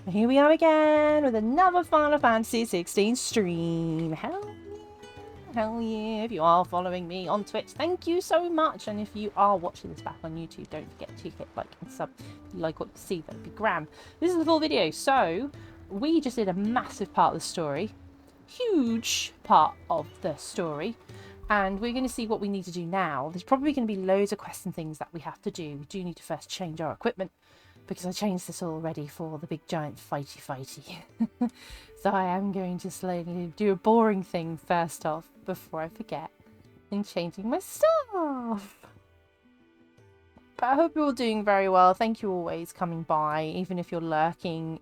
And here we are again with another Final Fantasy 16 stream. Hell yeah, hell yeah. If you are following me on Twitch, thank you so much. And if you are watching this back on YouTube, don't forget to hit like and sub if you like what you see. That'd be grand. This is the full video. So we just did a massive part of the story. Huge part of the story. And we're going to see what we need to do now. There's probably going to be loads of quests and things that we have to do. We do need to first change our equipment, because I changed this already for the big giant fighty. So I am going to slowly do a boring thing first off before I forget in changing my stuff. But I hope you're all doing very well. Thank you always coming by, even if you're lurking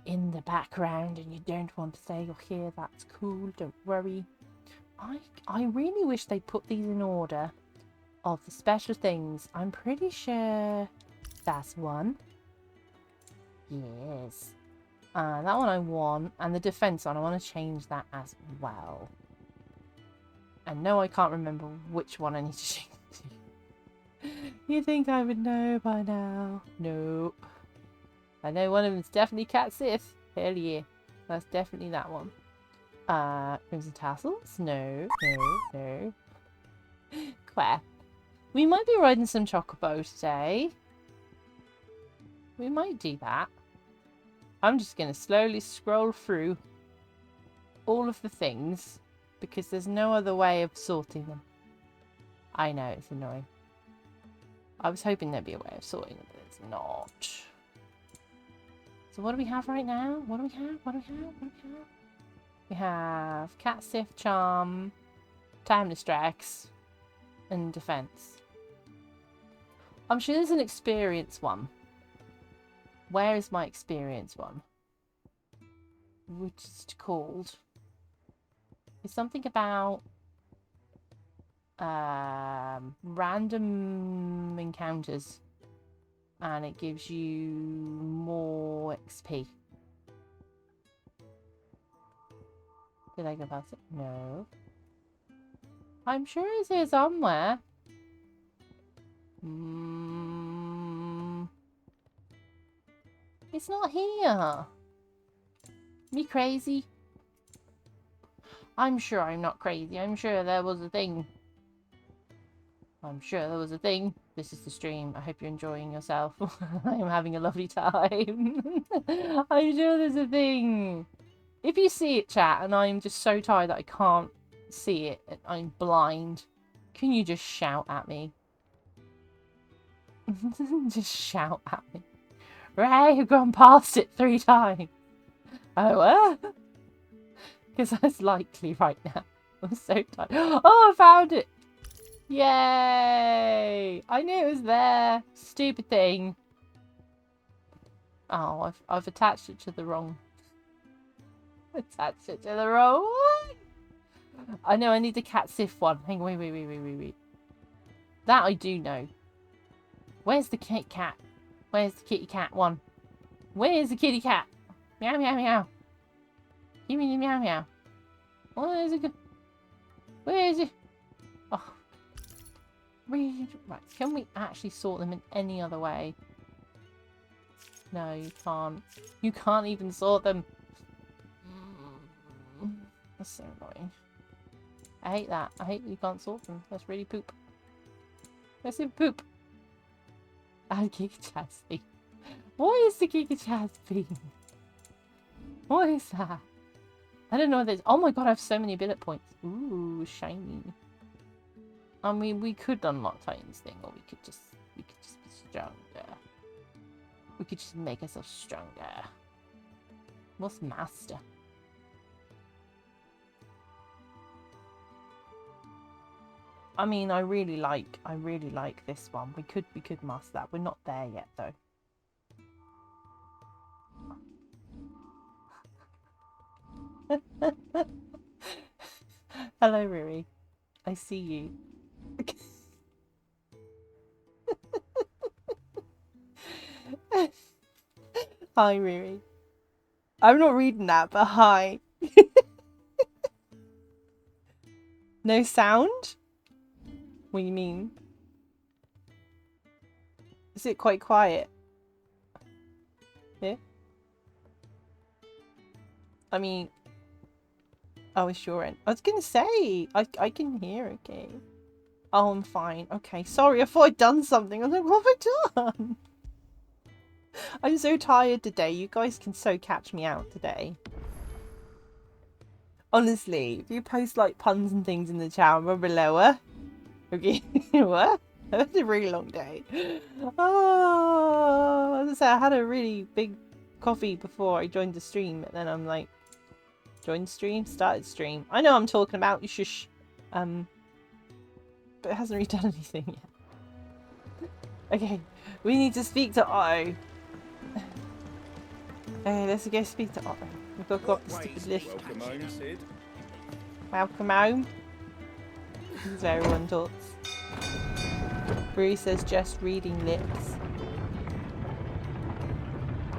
in the background and you don't want to stay or hear. That's cool, don't worry. I really wish they put these in order of the special things. I'm pretty sure that's one. Yes. That one I want. And the defense one, I want to change that as well. And no, I can't remember which one I need to change to. You think I would know by now? Nope. I know one of them is definitely Cat Sith. Hell yeah. That's definitely that one. Crimson Tassels? No. Quack. We might be riding some Chocobo today. We might do that. I'm just going to slowly scroll through all of the things because there's no other way of sorting them. I know, it's annoying. I was hoping there'd be a way of sorting them, but it's not. So what do we have right now? What do we have? We have Cat Sith Charm, Timeless Drax, and Defense. I'm sure there's an experience one. Where is my experience one? Which is called... It's something about... random encounters. And it gives you more XP. Did I go past it? No. I'm sure it's here somewhere. It's not here. Me crazy? I'm sure I'm not crazy. I'm sure there was a thing. This is the stream. I hope you're enjoying yourself. I am having a lovely time. I'm sure there's a thing. If you see it, chat, and I'm just so tired that I can't see it, and I'm blind, can you just shout at me? Just shout at me. Ray, you've gone past it 3 times. Oh, what? Because that's likely right now. I'm so tired. Oh, I found it. Yay! I knew it was there. Stupid thing. Oh, I've attached it to the wrong... Attached it to the wrong one. I know I need the Cat Sith one. Hang on, wait. That I do know. Where's the kitty cat? Where's the kitty cat one? Where's the kitty cat? Meow meow meow. Give me the meow meow. Where is it? Where is it? Oh. Right, can we actually sort them in any other way? No, you can't. You can't even sort them. That's so annoying. I hate that. I hate that you can't sort them. That's really poop. That's in poop. And Giga Chaz thing. What is the Giga Chaz thing? What is that? I don't know what this. Oh my god, I have so many bullet points. Ooh, shiny. I mean, we could unlock Titan's thing, or we could just be stronger. We could just make ourselves stronger. What's master? I mean, I really like this one. We could master that. We're not there yet, though. Hello, Riri. I see you. Hi, Riri. I'm not reading that, but hi. No sound? What do you mean? Is it quite quiet? Yeah? I mean, oh, it's your end. I was gonna say, I can hear, okay. Oh, I'm fine. Okay, sorry, I thought I'd done something. I was like, what have I done? I'm so tired today. You guys can so catch me out today. Honestly, if you post like puns and things in the chat, remember lower. Okay, what? That was a really long day. Oh, as I said, I had a really big coffee before I joined the stream, and then I'm like, joined stream, started stream. I know I'm talking about, you shush. But it hasn't really done anything yet. Okay, we need to speak to Otto. Okay, let's go speak to Otto. We've got to go up the stupid lift. Welcome home, Sid. Welcome home. This is where everyone talks. Rui says just reading lips.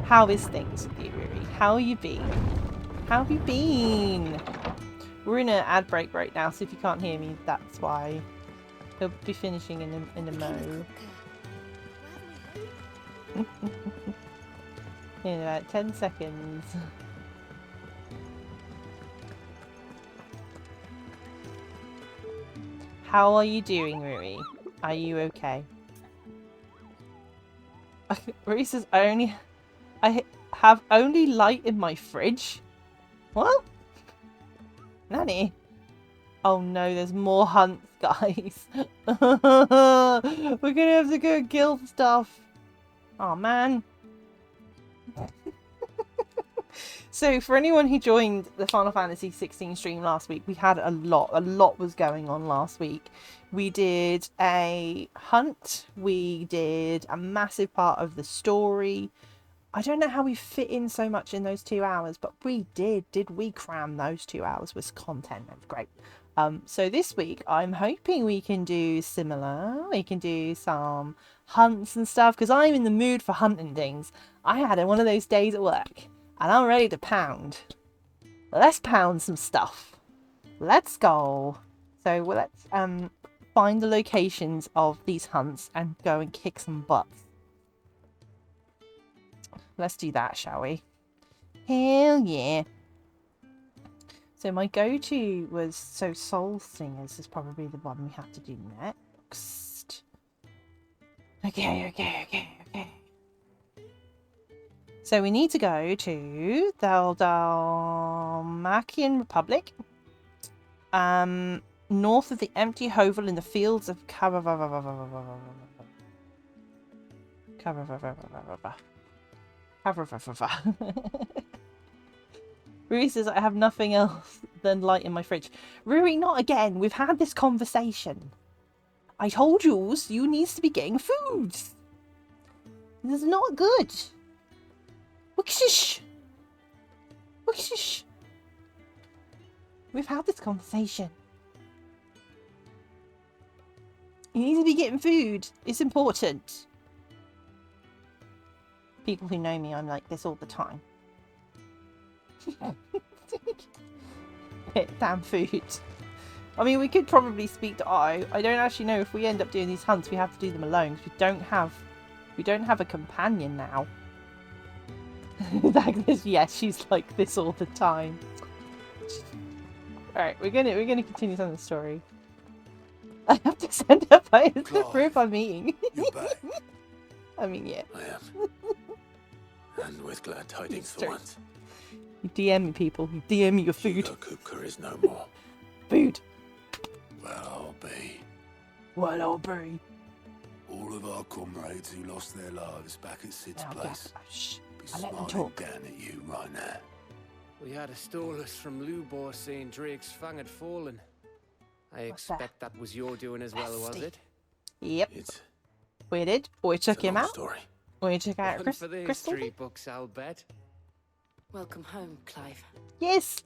How is things with you, Rui? How you been? How have you been? We're in an ad break right now, so if you can't hear me, that's why. He'll be finishing in a mo. In about 10 seconds. How are you doing, Rui? Are you okay? Rui says, I have only light in my fridge. What? Nanny? Oh no, there's more hunts, guys. We're gonna have to go kill stuff. Oh man. So for anyone who joined the Final Fantasy XVI stream last week, we had a lot was going on last week. We did a hunt, we did a massive part of the story. I don't know how we fit in so much in those 2 hours, but we did we cram those 2 hours with content. That was great. So this week I'm hoping we can do similar. We can do some hunts and stuff, because I'm in the mood for hunting things. I had one of those days at work and I'm ready to pound. Let's pound some stuff. Let's go. So let's find the locations of these hunts and go and kick some butts. Let's do that, shall we? Hell yeah. So my go-to was, so Soul Singers is probably the one we have to do next. Okay. So we need to go to the Dalmatian Republic. North of the empty hovel in the fields of Rui says, I have nothing else than light in my fridge. Rui, not again. We've had this conversation. I told you needs to be getting food. This is not good. Whookshish. Whookshish. We've had this conversation. You need to be getting food. It's important. People who know me, I'm like this all the time. Damn food. I mean, we could probably speak to Otto. I don't actually know if we end up doing these hunts, we have to do them alone because we don't have a companion now. Like this, yes, she's like this all the time. All right, we're gonna continue on the story. I have to send her photos to prove I'm eating. You're back. I mean, yeah. I am. And with glad tidings for once. You DM me, people. You DM me your food. Kupka is no more. Food. Well, I'll be. Well, I'll be. All of our comrades who lost their lives back at Sid's place. Shh. Be I'll let them smiling talk. down at you right now. We had a stolus from Lubor saying Drake's fang had fallen. I expect that was your doing as well, was it? Yep. It's We did. We took a him long out. story. We took out One for the Crystal. history books, I'll bet. Welcome home, Clive. Yes.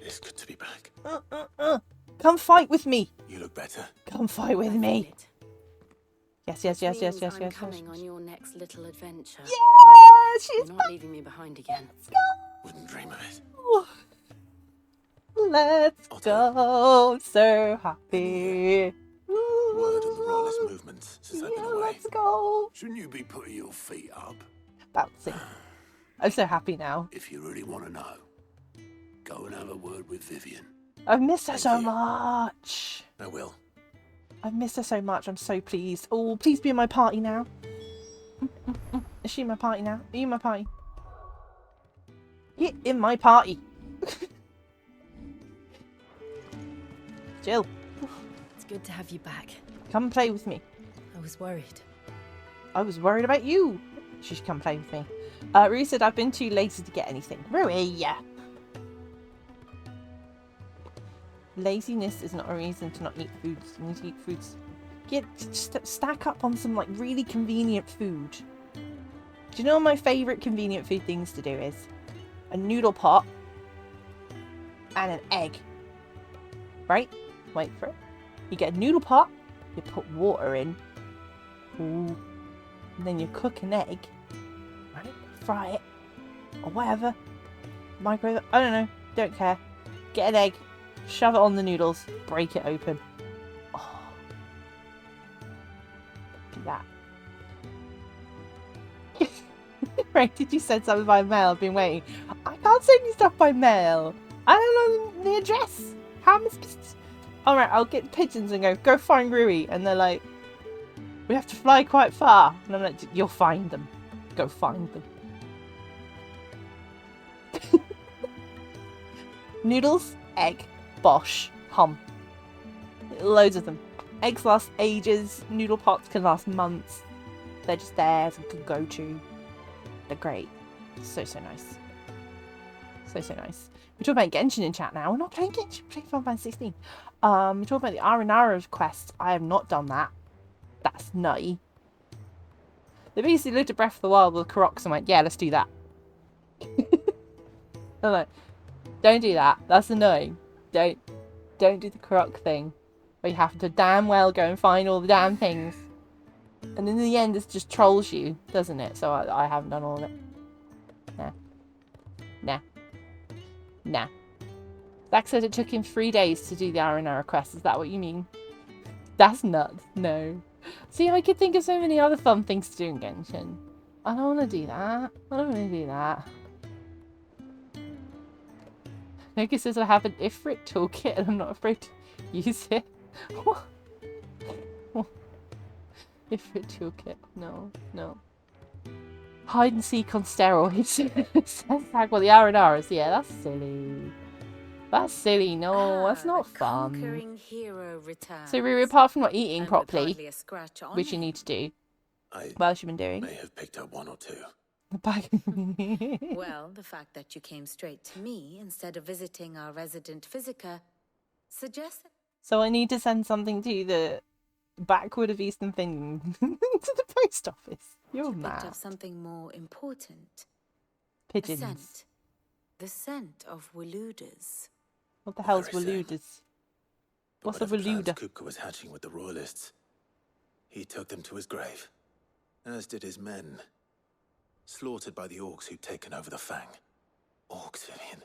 It's good to be back. Come fight with me. You look better. Come fight with me. Yes. I'm coming on your next little adventure. Yeah, she's You're not leaving me behind again. Let's go. Wouldn't dream of it. Let's go. I'm so happy. Word on the Royalist movement since I've been away. Let's go. Shouldn't you be putting your feet up? Bouncing. I'm so happy now. If you really want to know, Go and have a word with Vivian. I've missed her so Thank you. much. I will. I've missed her so much. I'm so pleased. Oh, please be in my party now. Is she in my party now? Are you in my party? Get in my party. Jill, It's good to have you back. come play with me. I was worried. I was worried about you. She should come play with me. Rui said I've been too lazy to get anything. Rui, yeah. Laziness is not a reason to not eat foods. You need to eat foods. Just stack up on some like really convenient food. Do you know what my favourite convenient food things to do is? A noodle pot and an egg. Right? Wait for it. You get a noodle pot, you put water in. Ooh. And then you cook an egg. Right? Fry it. Or whatever. Microwave it. I don't know. Don't care. Get an egg. Shove it on the noodles. Break it open. Oh. Do that. Right, did you send something by mail? I've been waiting. I can't send you stuff by mail. I don't know the address. How am I supposed to... Alright, I'll get pigeons and go find Rui. And they're like, we have to fly quite far. And I'm like, you'll find them. Go find them. Noodles, egg, bosh, hum. Loads of them. Eggs last ages. Noodle pots can last months. They're just there as a good go-to. They're great. So nice. So nice. We're talking about Genshin in chat now. We're not playing Genshin. We're playing Final Fantasy 16. We're talking about the Aranara quest. I have not done that. That's nutty. They basically looked at Breath of the Wild with Karoks and went, yeah, let's do that. I'm like, don't do that. That's annoying. Don't do the Karok thing. Where you have to damn well go and find all the damn things. And in the end, it just trolls you, doesn't it? So I haven't done all of it. Nah. Zach said it took him 3 days to do the Aranara quest. Is that what you mean? That's nuts. No. See, I could think of so many other fun things to do in Genshin. I don't want to do that. I don't want to do that. Noka says I have an Ifrit toolkit and I'm not afraid to use it. What? Ifrit toolkit. No. Hide and seek on steroids. Says Zach, well, the Aranaras. Yeah, that's silly. That's silly. No, that's not fun. So, Riri, apart from not eating properly, which you need to do, what else you been doing? May have picked up one or two. Well, the fact that you came straight to me instead of visiting our resident physica suggests... So I need to send something to the backward of Eastern Finland to the post office. You're mad. Picked up something more important. Pigeons. A scent. The scent of Waludas. What the hell's Very same. Waludas? What's a Whatever plans Waluda? Kupka was hatching with the royalists, he took them to his grave, as did his men. Slaughtered by the orcs who'd taken over the Fang. Orcs, Vivian.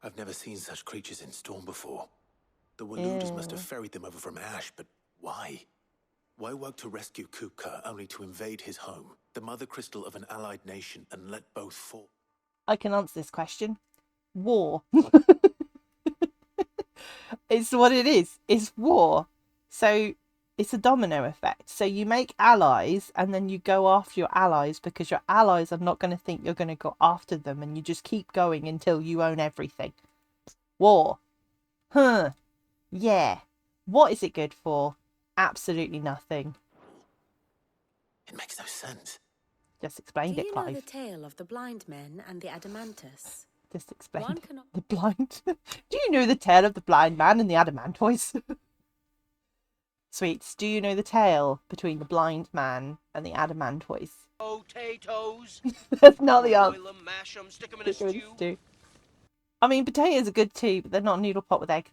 I've never seen such creatures in Storm before. The Waludas must have ferried them over from Ash, but why? Why work to rescue Kupka only to invade his home, the mother crystal of an allied nation, and let both fall? I can answer this question. War. It's what it is. It's war. So it's a domino effect. So you make allies and then you go after your allies because your allies are not going to think you're going to go after them, and you just keep going until you own everything. War. Huh. Yeah. What is it good for? Absolutely nothing. It makes no sense. Just explained Do it, you know Clive. the tale of the blind men and the Adamantus? Just explained One it. cannot... The blind. Do you know the tale of the blind man and the adamantoise? Sweets, do you know the tale between the blind man and the adamantoise? Potatoes. That's not the answer. Boil 'em, mash 'em, stick 'em in a stew. I mean, potatoes are good too, but they're not a noodle pot with egg.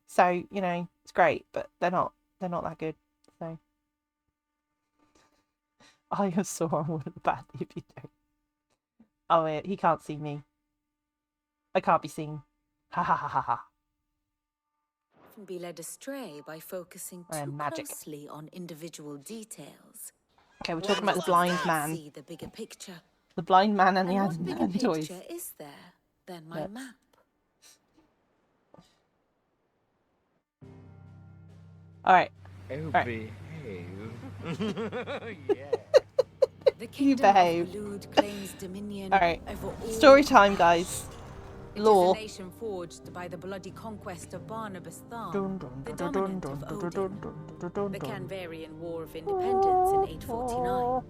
So, you know, it's great, but they're not that good. So I am so unwanted badly if you don't. Oh wait, he can't see me. I can't be seen. Ha ha ha ha ha. Often be led astray by focusing I am too magic. closely on individual details. Okay, we're talking about the blind man. See the bigger picture. The blind man and the And what bigger adamantoise. picture is there? than my map. Alright. Oh, Right. behave. Yeah. The kingdom behave. of Waloed claims dominion Alright. over all Story time, Ash. guys. It Lore. is a nation forged by the bloody conquest of Barnabas Tharn, the dominant of Odin. The Canvarian War of Independence in 849.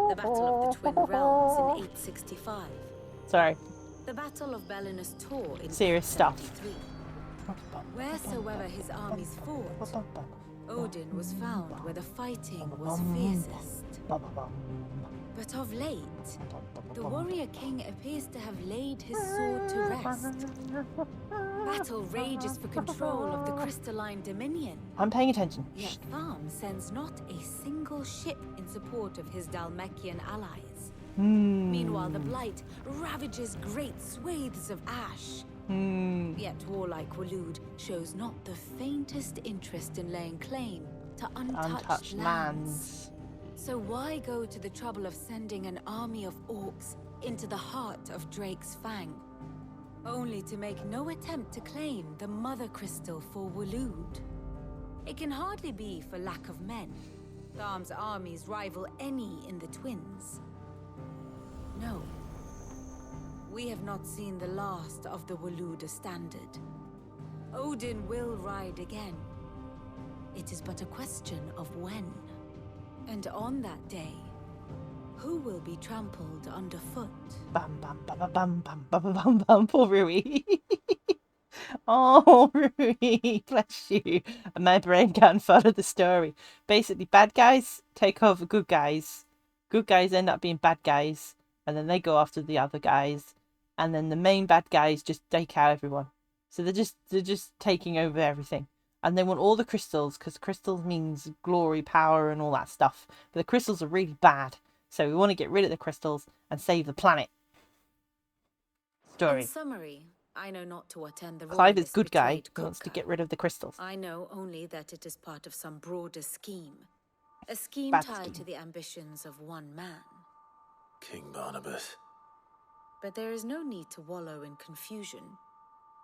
The Battle of the Twin Realms in 865. Sorry. The Battle of Belinus Tor in Serious stuff. 873. Wheresoever his armies fought, Odin was found where the fighting was fiercest. But of late, the warrior king appears to have laid his sword to rest. Battle rages for control of the crystalline dominion. I'm paying attention. Yet Tharm sends not a single ship in support of his Dalmekian allies. Meanwhile, the Blight ravages great swathes of ash. Yet warlike Waloed shows not the faintest interest in laying claim to untouched lands. So why go to the trouble of sending an army of orcs into the heart of Drake's Fang, only to make no attempt to claim the Mother Crystal for Waloed? It can hardly be for lack of men. Tharm's armies rival any in the Twins. No. We have not seen the last of the Waloed standard. Odin will ride again. It is but a question of when. And on that day, who will be trampled underfoot? Bam bam bam bam bam bam bam bam. Poor Rui. Oh, Rui, bless you. And my brain can't follow the story. Basically, bad guys take over good guys. Good guys end up being bad guys, and then they go after the other guys, and then the main bad guys just take out everyone. So they're just taking over everything. And they want all the crystals, because crystals means glory, power, and all that stuff. But the crystals are really bad. So we want to get rid of the crystals and save the planet. Story. In summary, I know not to what end the Clive is royalist good guy betrayed who wants to Kupka. get rid of the crystals. I know only that it is part of some broader scheme. A scheme Bad tied scheme. to the ambitions of one man. King Barnabas. But there is no need to wallow in confusion.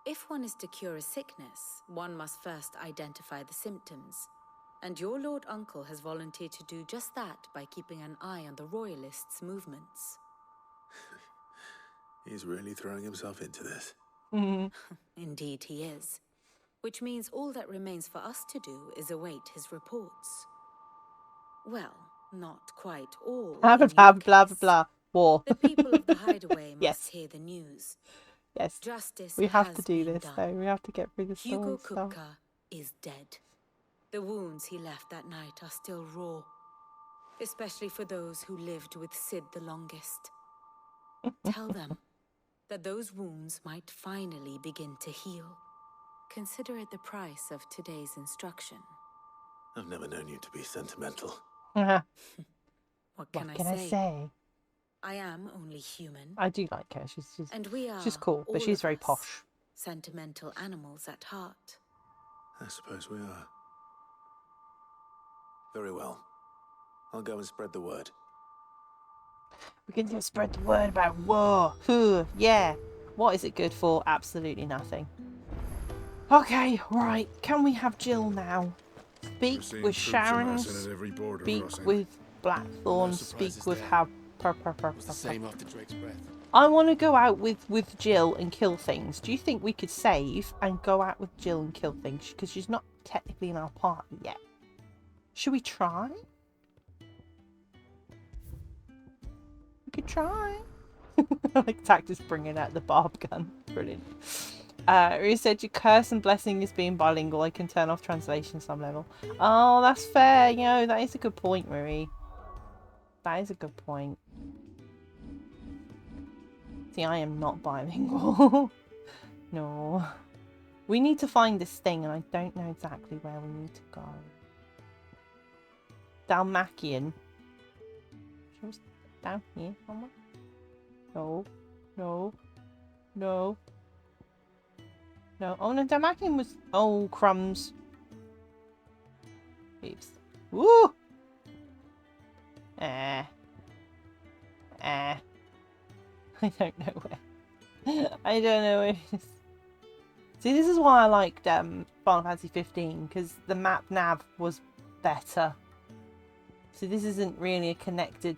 If one is to cure a sickness, one must first identify the symptoms. And your Lord Uncle has volunteered to do just that by keeping an eye on the Royalists' movements. He's really throwing himself into this. Indeed he is. Which means all that remains for us to do is await his reports. Well, not quite all. Blah in blah your blah blah case. blah. War. The people of the Hideaway must Yes. hear the news. Yes. Justice We have has to do been this done. though. We have to get through the Hugo story stuff. Kupka is dead. The wounds he left that night are still raw, especially for those who lived with Sid the longest. Tell them that those wounds might finally begin to heal. Consider it the price of today's instruction. I've never known you to be sentimental. What What can can I I say? say? I am only human, I do like her. and we are she's cool, but all she's of very us posh. sentimental animals at heart. I suppose we are. Very well. I'll go and spread the word. We can just spread the word about war. Yeah. What is it good for? Absolutely nothing. Okay, right. Can we have Jill now? Speak We're seeing with troops Sharon. amassing at every border Speak crossing. with Blackthorn. No Speak surprises with there. Hab. It was the same after Drake's breath. I want to go out with Jill and kill things. Do you think we could save and go out with Jill and kill things? Because she's not technically in our party yet. Should we try? We could try. Like Tactus bringing out the barb gun. Brilliant. Rue said your curse and blessing is being bilingual. I can turn off translation some level. Oh, that's fair. You know, that is a good point, Marie. That is a good point. See, I am not bilingual. No. We need to find this thing, and I don't know exactly where we need to go. Dalmakian. Just down here somewhere? No. No. No. No. Oh, no, Dalmakian was... Oh, crumbs. Oops. Woo! I don't know where. I don't know. See, this is why I liked Final Fantasy 15, because the map nav was better. So this isn't really a connected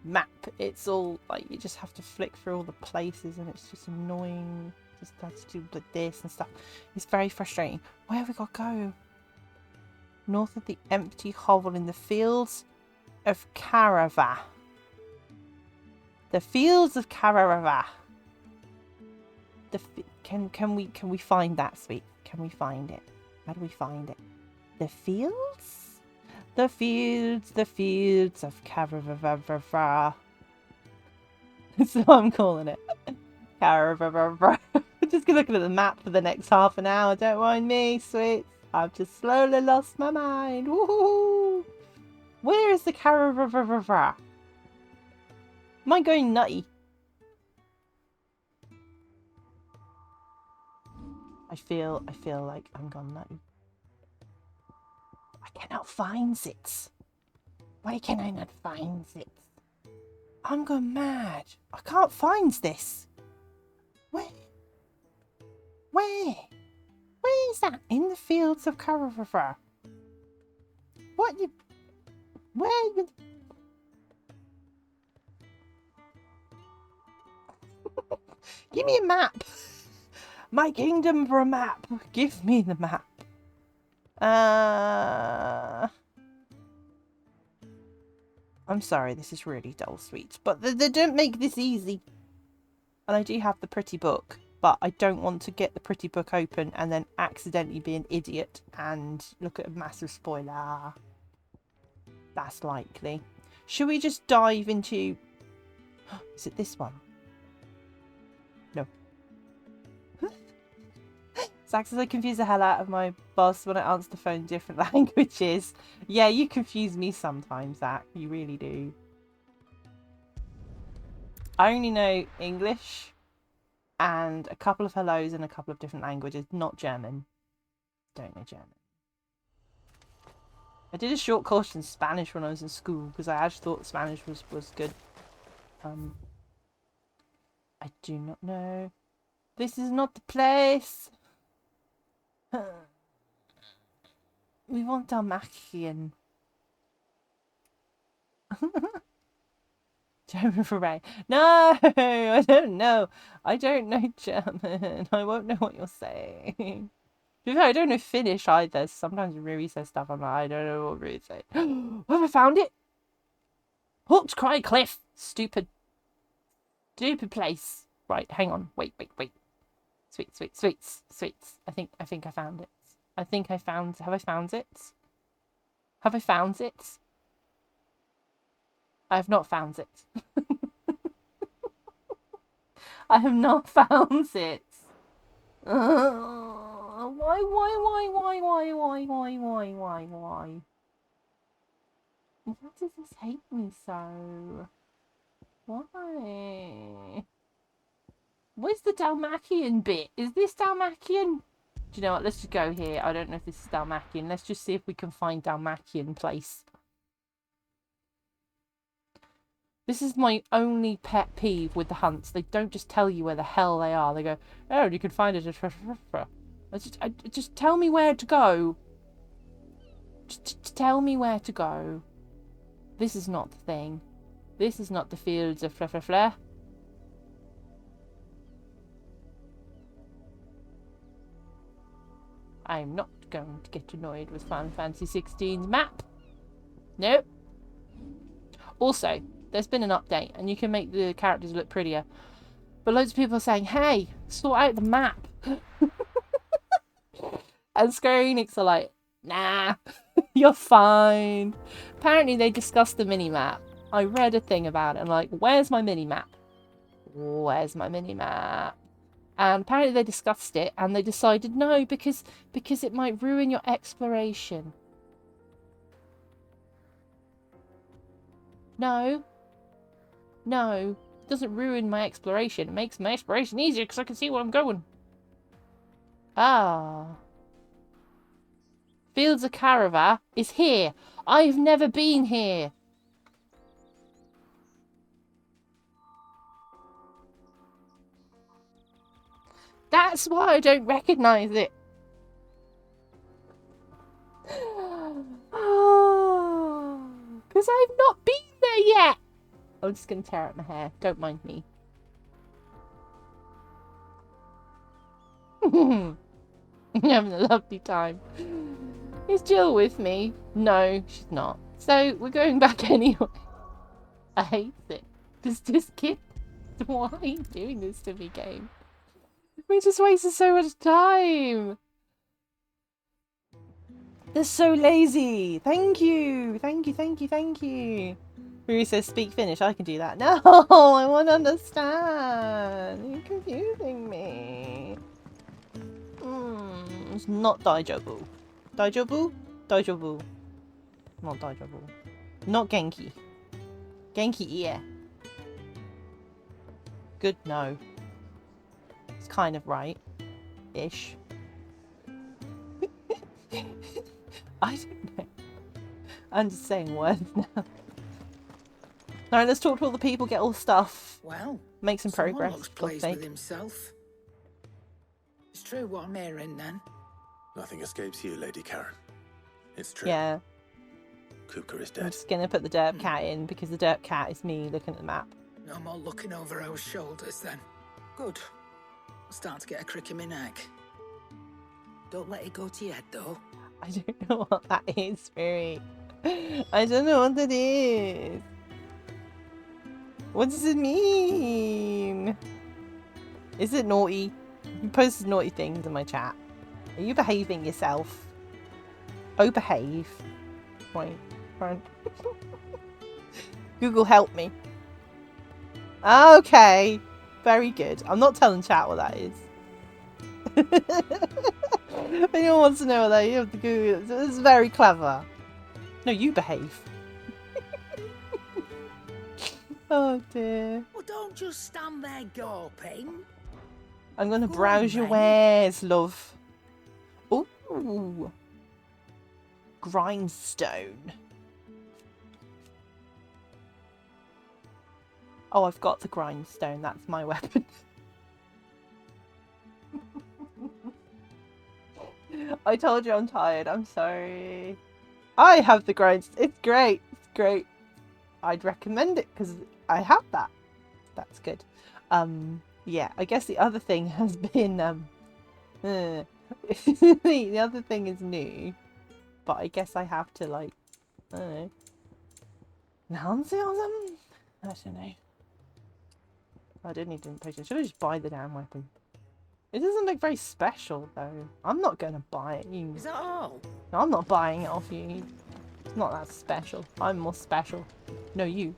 map. It's all like you just have to flick through all the places, and it's just annoying. Just have to do like this and stuff. It's very frustrating. Where have we got to go? North of the empty hovel in the fields of Carava. The fields of Carava. Can we find that, sweet? Can we find it? How do we find it? The fields? The fields of Carava. That's what I'm calling it. Carava. Just looking at the map for the next half an hour. Don't mind me, sweet. I've just slowly lost my mind. Woohoo! Where is the Carava? Am I going nutty? I feel like I'm gone nutty. I cannot find it. Why can I not find it? I'm gone mad. I can't find this. Where? Where is that? In the fields of Carava. What? Where? Give me a map. My kingdom for a map. Give me the map. I'm sorry, this is really dull, sweet. But they don't make this easy. And I do have the pretty book. But I don't want to get the pretty book open and then accidentally be an idiot and look at a massive spoiler. That's likely. Should we just dive into... Is it this one? No. Zach says I confuse the hell out of my boss when I answer the phone in different languages. Yeah, you confuse me sometimes, Zach. You really do. I only know English and a couple of hellos in a couple of different languages, not German. Don't know German. I did a short course in Spanish when I was in school because I actually thought Spanish was good. I do not know. This is not the place. We want Dalmatian. German for Ray. No, I don't know. I don't know German. I won't know what you're saying. I don't know Finnish either. Sometimes Riri says stuff I'm like, I don't know what Riri says. Have I found it? Hawk's Cry Cliff. Stupid place. Right, hang on. Wait. Sweets. I think I found it. Have I found it? Have I found it? I have not found it. I have not found it. Why? Why does this hate me so? Why? Where's the Dalmatian bit? Is this Dalmatian? Do you know what? Let's just go here. I don't know if this is Dalmatian. Let's just see if we can find Dalmatian place. This is my only pet peeve with the hunts. They don't just tell you where the hell they are. They go, oh, you can find it at... Just tell me where to go. Just tell me where to go. This is not the thing. This is not the fields of fla. I'm not going to get annoyed with Final Fantasy 16's map. Nope. Also, there's been an update and you can make the characters look prettier. But loads of people are saying, hey, sort out the map. And Square Enix are like, nah, you're fine. Apparently they discussed the mini-map. I read a thing about it and like, where's my mini-map? Where's my mini-map? And apparently they discussed it and they decided no, because it might ruin your exploration. No, it doesn't ruin my exploration. It makes my exploration easier because I can see where I'm going. Ah. Fields of Carava is here. I've never been here. That's why I don't recognise it. Because I've not been there yet. I'm just going to tear up my hair. Don't mind me. I'm having a lovely time. Is Jill with me? No, she's not. So, we're going back anyway. I hate it. Just kid. Why are you doing this to me, game? We just wasted so much time. They're so lazy. Thank you. Thank you, thank you, thank you. Ruru says speak Finnish. I can do that. No, I want to understand. You're confusing me. It's not Daijobu. Daijobu? Daijobu. Not Daijobu. Not Genki. Genki, yeah. Good, no. It's kind of right. Ish. I don't know. I'm just saying words now. Alright, let's talk to all the people, get all the stuff. Well, make some progress. Looks pleased with himself. It's true what I'm hearing then. Nothing escapes you, Lady Karen. It's true. Yeah. Kupka is dead. I'm just gonna put the derp cat in because the derp cat is me looking at the map. No more looking over our shoulders then. Good. I'm starting to get a crick in my neck. Don't let it go to your head though. I don't know what that is, Fury. I don't know what that is. What does it mean? Is it naughty? You posted naughty things in my chat. Are you behaving yourself? Oh, behave. Right. Google, help me. Okay. Very good. I'm not telling chat what that is. If anyone wants to know what that is, you have to Google it. It's very clever. No, you behave. Oh dear. Well, don't just stand there gawping. I'm gonna browse your wares, love. Ooh. Grindstone. Oh, I've got the grindstone. That's my weapon. I told you I'm tired. I'm sorry. I have the grindstone. It's great. It's great. I'd recommend it because I have that. That's good. Yeah, I guess the other thing has been the other thing is new, but I guess I have to like I don't know, enhance it or something. I don't know. I didn't need to post it. Should I just buy the damn weapon? It doesn't look very special though. I'm not gonna buy it. You... Is that all? No, I'm not buying it off you. It's not that special. I'm more special. No, you.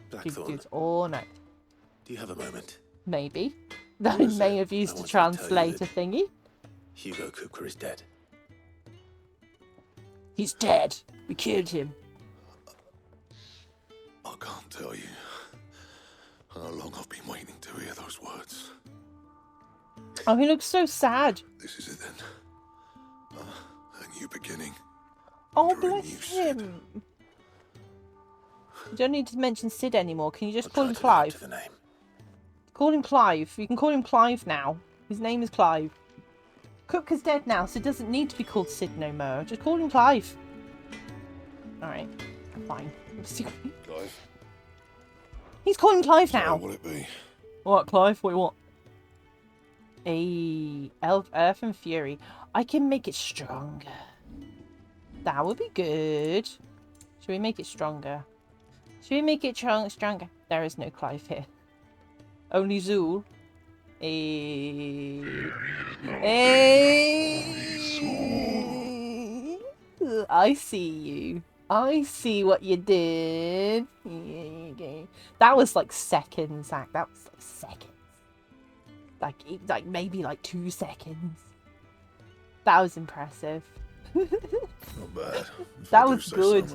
Blackthorn. Oh no. Do you have a moment? Maybe. That I may have used to translate a thingy. Hugo Kupka is dead. He's dead. We killed him. I can't tell you how long I've been waiting to hear those words. Oh, he looks so sad. This is it then. A new beginning. Oh, bless him. You don't need to mention Sid anymore. Can you just call him Clive? Call him Clive. You can call him Clive now. His name is Clive. Kupka's dead now, so it doesn't need to be called Sid no more. Just call him Clive. Alright. Fine. Clive? He's calling Clive now. What will it be? What, Clive? What you want? Earth and Fury. I can make it stronger. That would be good. Should we make it stronger? Should we make it stronger? There is no Clive here. Only Zool. I see you. I see what you did. That was like seconds, Zach. That was like seconds. Like maybe like 2 seconds. That was impressive. Not bad. That was good.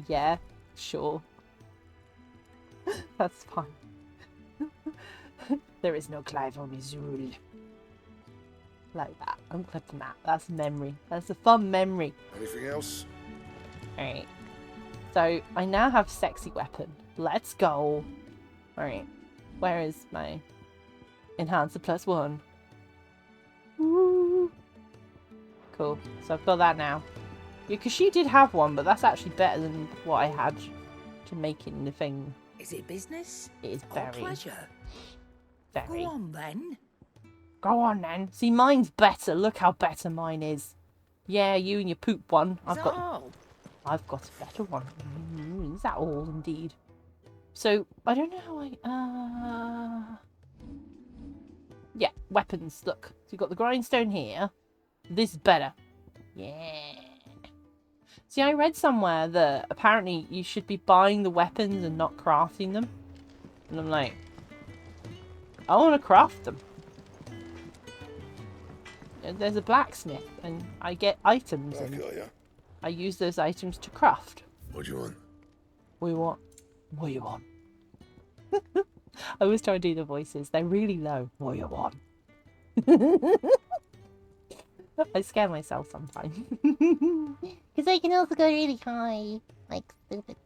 Yeah, sure. That's fine. There is no Clive, only Zool. Like that. I'm clipping that. That's a memory. That's a fun memory. Anything else? Alright. So, I now have sexy weapon. Let's go. Alright. Where is my enhancer +1? Woo. Cool. So I've got that now. Yeah, because she did have one, but that's actually better than what I had to making the thing. Is it business? It is Or very, pleasure? very. Go on then. Go on then. See, mine's better. Look how better mine is. Yeah, you and your poop one. Is that all? I've got a better one. Is that all indeed? So I don't know how I yeah, weapons. Look, so you've got the grindstone here. This is better. Yeah. See, I read somewhere that apparently you should be buying the weapons and not crafting them. And I'm like, I want to craft them. There's a blacksmith and I get items and I use those items to craft. What do you want? What do you want? What do you want? I always try to do the voices. They're really low. What do you want? I scare myself sometimes. Because I can also go really high. Like stupid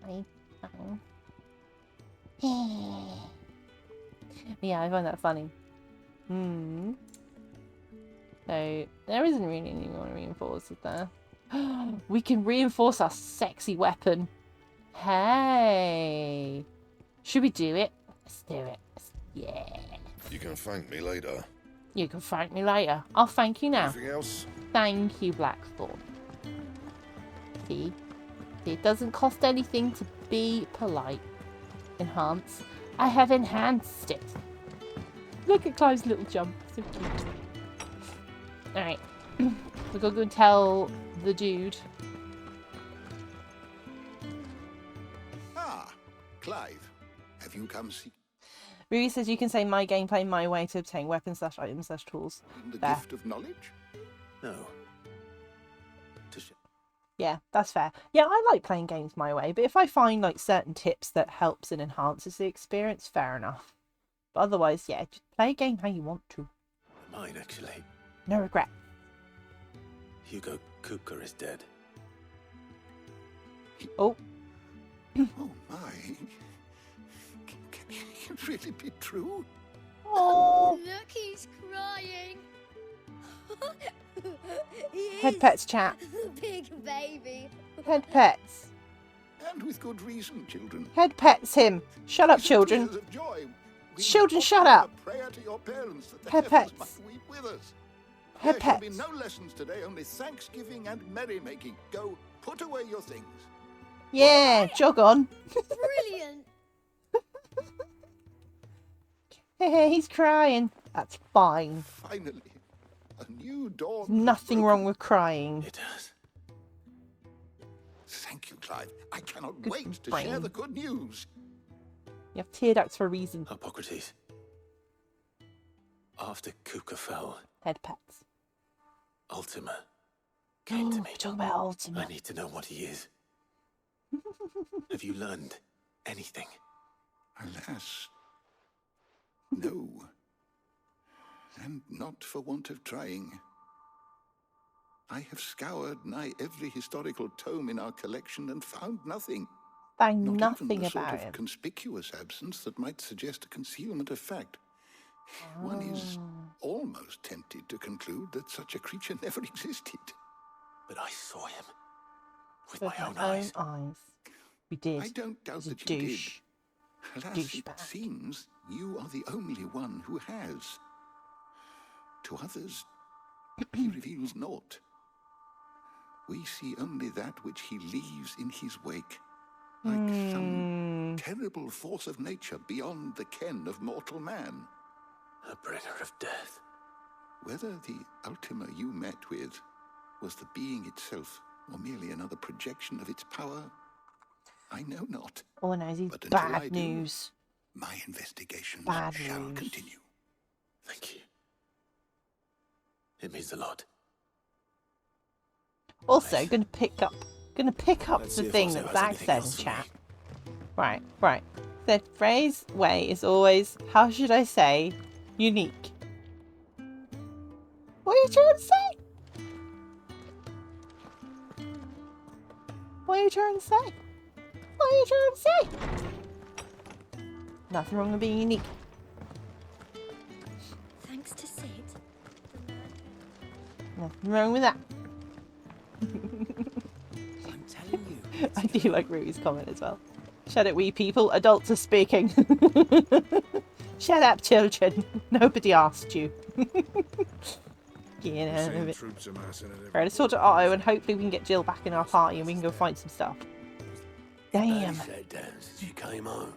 high. Yeah, I find that funny. So, there isn't really any more reinforced, is there? We can reinforce our sexy weapon. Hey! Should we do it? Let's do it. Yeah. You can thank me later. You can thank me later. I'll thank you now. Anything else? Thank you, Blackthorn. See? It doesn't cost anything to be polite. Enhance. I have enhanced it. Look at Clive's little jump. So cute. Alright. We're gonna go and tell the dude. Ah, Clive. Have you come see Ruby says you can say my gameplay my way to obtain weapons / items / tools. the There. gift of knowledge? No. Yeah, that's fair. Yeah, I like playing games my way, but if I find like certain tips that helps and enhances the experience, fair enough. But otherwise, yeah, just play a game how you want to. Mine, actually. No regret. Hugo Kupka is dead. Oh. Oh my. Can it really be true? Oh. Look, he's crying. Head pets chat. Big baby. Head pets. And with good reason, children. Head pets him. Shut up, These are children. tears of joy. We Children, offer shut up. a prayer to your parents that the Head heavens pets. might weep with us. Head There shall be pets. no lessons today, only thanksgiving and merrymaking. Go, put away your things. Yeah, jog on. Brilliant. Hey, he's crying. That's fine. Finally, a new dawn. There's nothing wrong with crying. It does. Thank you, Clive. I cannot Good wait to brain. share the good news. You have tear ducts for a reason. Hippocrates. After Kupka fell, Head pets. Ultima came to me. We're talking about Ultima. I need to know what he is. Have you learned anything? Alas, no. And not for want of trying. I have scoured nigh every historical tome in our collection and found nothing. Find Not nothing even the sort about of him. conspicuous absence that might suggest a concealment of fact. One is almost tempted to conclude that such a creature never existed. But I saw him with With my own eyes. We did. I don't doubt He's a that you douche. did. Alas, it Douchebag. seems you are the only one who has. To others, he reveals naught. We see only that which he leaves in his wake, like some terrible force of nature beyond the ken of mortal man. A bringer of death. Whether the Ultima you met with was the being itself, or merely another projection of its power, I know not. All I know is he's But until I bad do, news. My investigations Bad shall news. continue. Thank you. It means a lot. Also, gonna pick up Let's see the if thing Ozzo that has Zach anything said else in for chat. me. Right. The phrase way is always, how should I say, unique. What are you trying to say? What are you trying to say? What are you trying to say? Nothing wrong with being unique. Thanks to Sid. Nothing wrong with that. I'm telling you. I do like Ruby's comment as well. Shut it, wee people. Adults are speaking. Shut up, children. Nobody asked you. Get out of it. Right, let's talk to Otto and hopefully we can get Jill back in our party and we can go find some stuff. Damn. Sat down since you came home.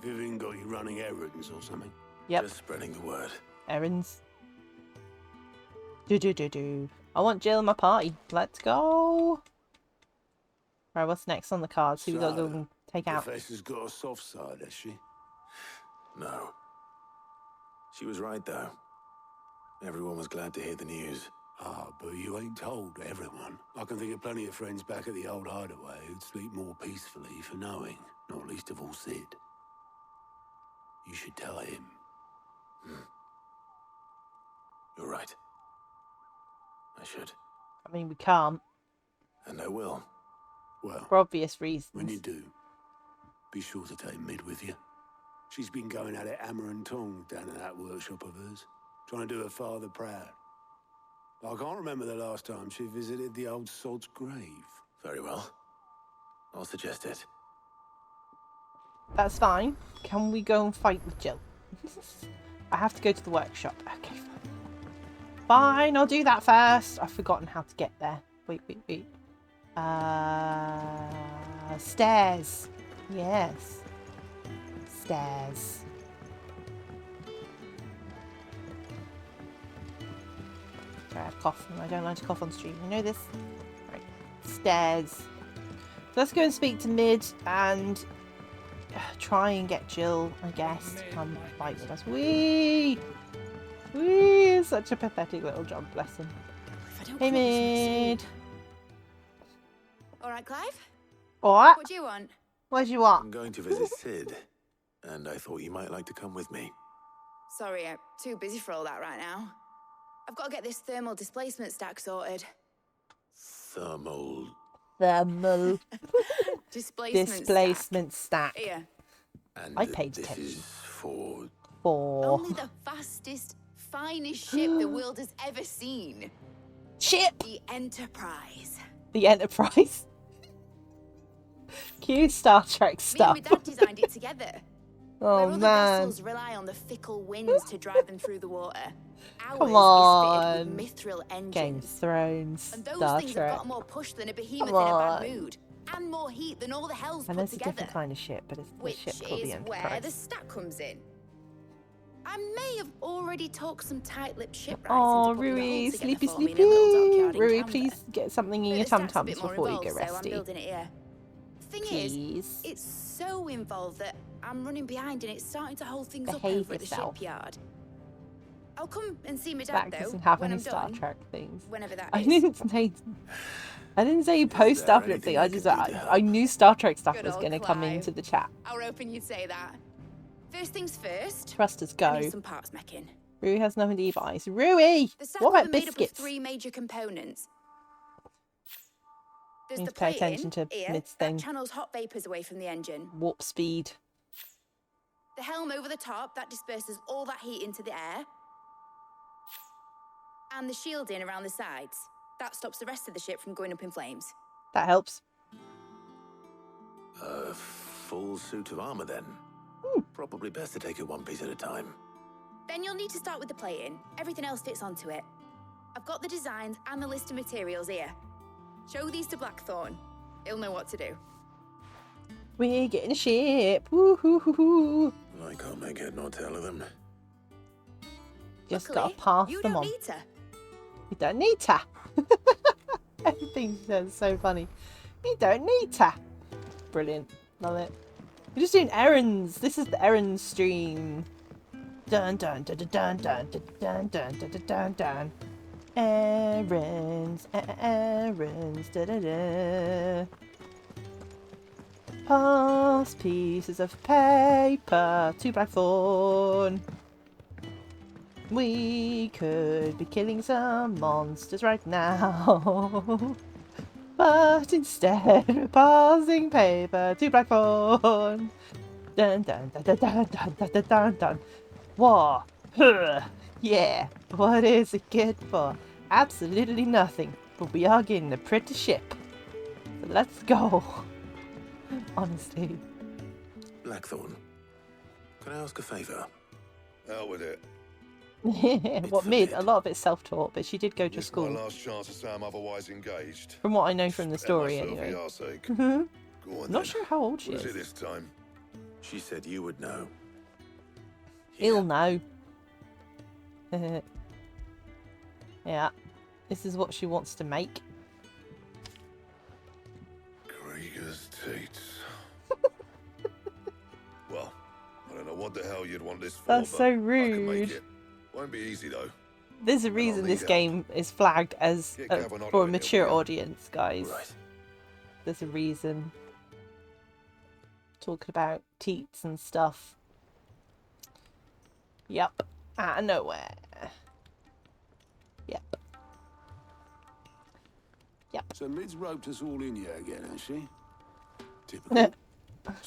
Vivian got you running errands or something? Yep. Just spreading the word. Errands. I want Jill in my party. Let's go. Right, what's next on the card? Who we gotta go and take out? Professor's got a soft side, has she? No. She was right, though. Everyone was glad to hear the news. Ah, but you ain't told everyone. I can think of plenty of friends back at the old Hideaway who'd sleep more peacefully for knowing, not least of all Sid. You should tell him. You're right. I should. I mean, we can't. And I will. Well, For obvious reasons. when you do, be sure to take Mid with you. She's been going at it hammer and tongs down in that workshop of hers, trying to do her father proud. I can't remember the last time she visited the old sod's grave. Very well. I'll suggest it. That's fine. Can we go and fight with Jill? I have to go to the workshop. Okay, fine. Fine, I'll do that first. I've forgotten how to get there. Wait. Stairs. Yes. Stairs. Sorry, I've coughed and I don't like to cough on stream. You know this? Right. Stairs. So let's go and speak to Mid and try and get Jill, I guess, to come fight with us. Wee! Such a pathetic little job, bless him. Hey, Mid. All right, Clive? What? What do you want? What do you want? I'm going to visit Sid, and I thought you might like to come with me. Sorry, I'm too busy for all that right now. I've got to get this thermal displacement stack sorted. Thermal Displacement stack. Here. And I paid this attention. is for... Only the fastest, finest ship the world has ever seen. Ship! The Enterprise. The Enterprise. Cute Star Trek stuff. Me and my dad designed it together. Oh, Where other man. vessels rely on the fickle winds to drive them through the water, ours Come is on. fitted with mithril engines. Game of Thrones. And those Star things Trek. have got more push than a behemoth Come in a bad on. mood. And more heat than all the hells And put it's a together. different kind of ship, but it's the Which ship called the is where Enterprise. the stack comes in. I may have already talked some tight-lipped shipwrights Oh, into putting the Rui, hull together sleepy, for me in a little sleepy. dockyard in Rui, Canberra. please get something in But your the stack's a tum-tums bit more before you involved, go so I'm resty. building it here. Thing Please. is, it's so involved that I'm running behind and it's starting to hold things Behave up over at the yourself. shipyard. I'll come and see my That dad though doesn't have when any I'm Star done, Trek things. whenever that I is. didn't say post there Star Trek anything thing. I I can just do to help? I knew Star Trek stuff Good was old going to come Clive. into the chat. I were hoping you'd say that. First things first. Trust us, I go. need some parts meching. Rui has nothing to eat but ice. Rui, The stack what will about be made up of biscuits? 3 major components. There's Need the to pay plating attention to here, Mid's that thing. channels hot vapors away from the engine. Warp speed. The helm over the top that disperses all that heat into the air. And the shielding around the sides. That stops the rest of the ship from going up in flames. That helps. A full suit of armor, then. Probably best to take it one piece at a time. Then you'll need to start with the plating. Everything else fits onto it. I've got the designs and the list of materials here. Show these to Blackthorn. He'll know what to do. We're getting a ship. Woo-hoo-hoo-hoo. I can't make head nor tail of them. Just Luckily, gotta pass you them don't on. need to. You don't need to. Everything says so funny. You don't need to. Brilliant. Love it. We're just doing errands. This is the errands stream. Dun dun dun dun dun dun dun dun dun dun dun. Errands, errands, da da da. Pass pieces of paper to Blackthorn. We could be killing some monsters right now. But instead we're passing paper to Blackthorn. Dun dun dun dun dun dun dun dun dun dun. War. Huh. Yeah. What is it good for? Absolutely nothing. But we are getting a pretty ship. So let's go. Honestly. Blackthorn, can I ask a favour? Out with it. What mid? A lot of it's self-taught, but she did go to This school. my last chance to say I'm otherwise engaged. From what I know from the story, Spare myself anyway. for your sake. Go on, Not then. sure how old she What is is. it this time? She said you would know. He'll know. Yeah. This is what she wants to make. Krieger's Tates. Well, I don't know what the hell you'd want this for. That's but so I can make rude. it. Won't be easy though. There's a reason this game is flagged as Get Gavin on for a it, mature he'll be audience, guys. Right. There's a reason. Talking about teats and stuff. Yep. Out of nowhere. Yep. Yep. So Mid's roped us all in here again, has she? Typical.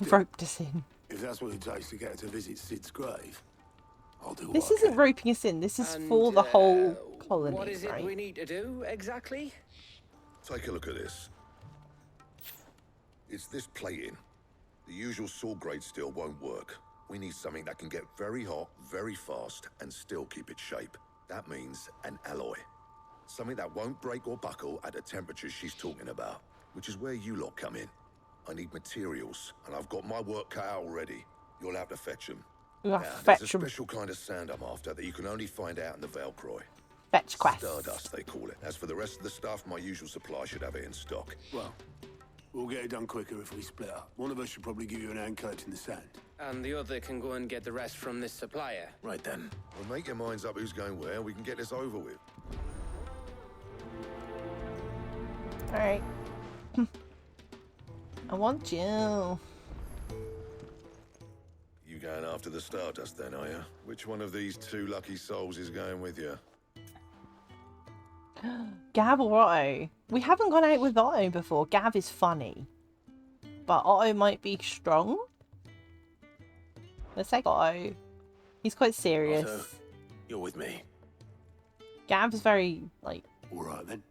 Roped us in. If that's what it takes to get her to visit Sid's grave, I'll do This what I isn't can. roping us in. This is And, for the whole colony, What is it right? we need to do exactly? Take a look at this. It's this plating. The usual saw grade steel won't work. We need something that can get very hot, very fast, and still keep its shape. That means an alloy. Something that won't break or buckle at the temperatures she's talking about, which is where you lot come in. I need materials, and I've got my work cut out already. You'll have to fetch them. We'll have Now, to there's fetch a 'em. special kind of sand I'm after that you can only find out in the Velcroy. Fetch quest. Stardust, they call it. As for the rest of the stuff, my usual supply should have it in stock. Well, we'll get it done quicker if we split up. One of us should probably give you an hand collecting the sand. And the other can go and get the rest from this supplier. Right then. Well, make your minds up who's going where, and we can get this over with. Alright. I want you. You going after the Stardust then, are you? Which one of these two lucky souls is going with you? Gav or Otto? We haven't gone out with Otto before. Gav is funny. But Otto might be strong. Let's take Otto. He's quite serious. Otto, you're with me. Gav's very, like... All right then.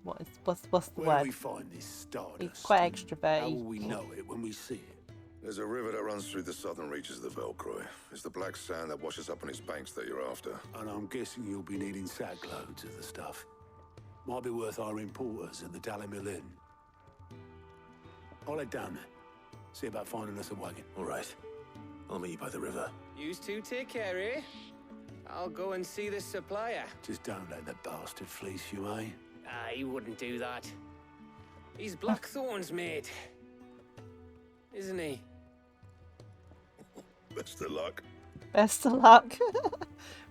What's the Where do word? we find this Stardust? He's quite How extroverted. will we know it when we see it? There's a river that runs through the southern reaches of the Velcroy. It's the black sand that washes up on its banks that you're after. And I'm guessing you'll be needing sack loads of the stuff. Might be worth hiring porters at the Dalimil Inn. I'll head down there. See about finding us a wagon. All right. I'll meet you by the river. Yous two take care, eh? I'll go and see this supplier. Just don't let the bastard fleece you, eh? Ah, he wouldn't do that. He's Blackthorn's mate. Isn't he? Best of luck. Best of luck.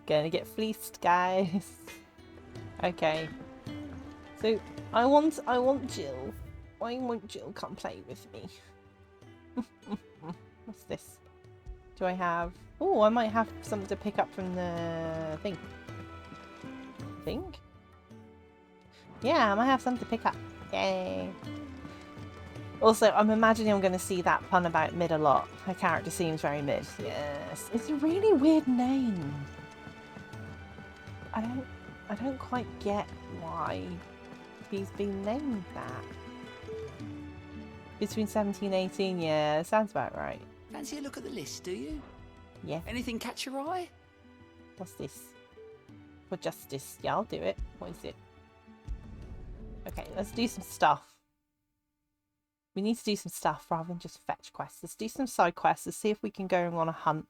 Gonna get fleeced, guys. Okay. So I want Jill. I want Jill. Come play with me. What's this? Do I have? Oh, I might have something to pick up from the thing. Yeah, I might have something to pick up. Yay. Also, I'm imagining I'm going to see that pun about mid a lot. Her character seems very mid. Yes. It's a really weird name. I don't quite get why he's been named that. Between 17 and 18, yeah, sounds about right. Fancy a look at the list, do you? Yeah. Anything catch your eye? What's this? For justice. Yeah, I'll do it. What is it? Okay, let's do some stuff. We need to do some stuff rather than just fetch quests. Let's do some side quests. Let's see if we can go on a hunt.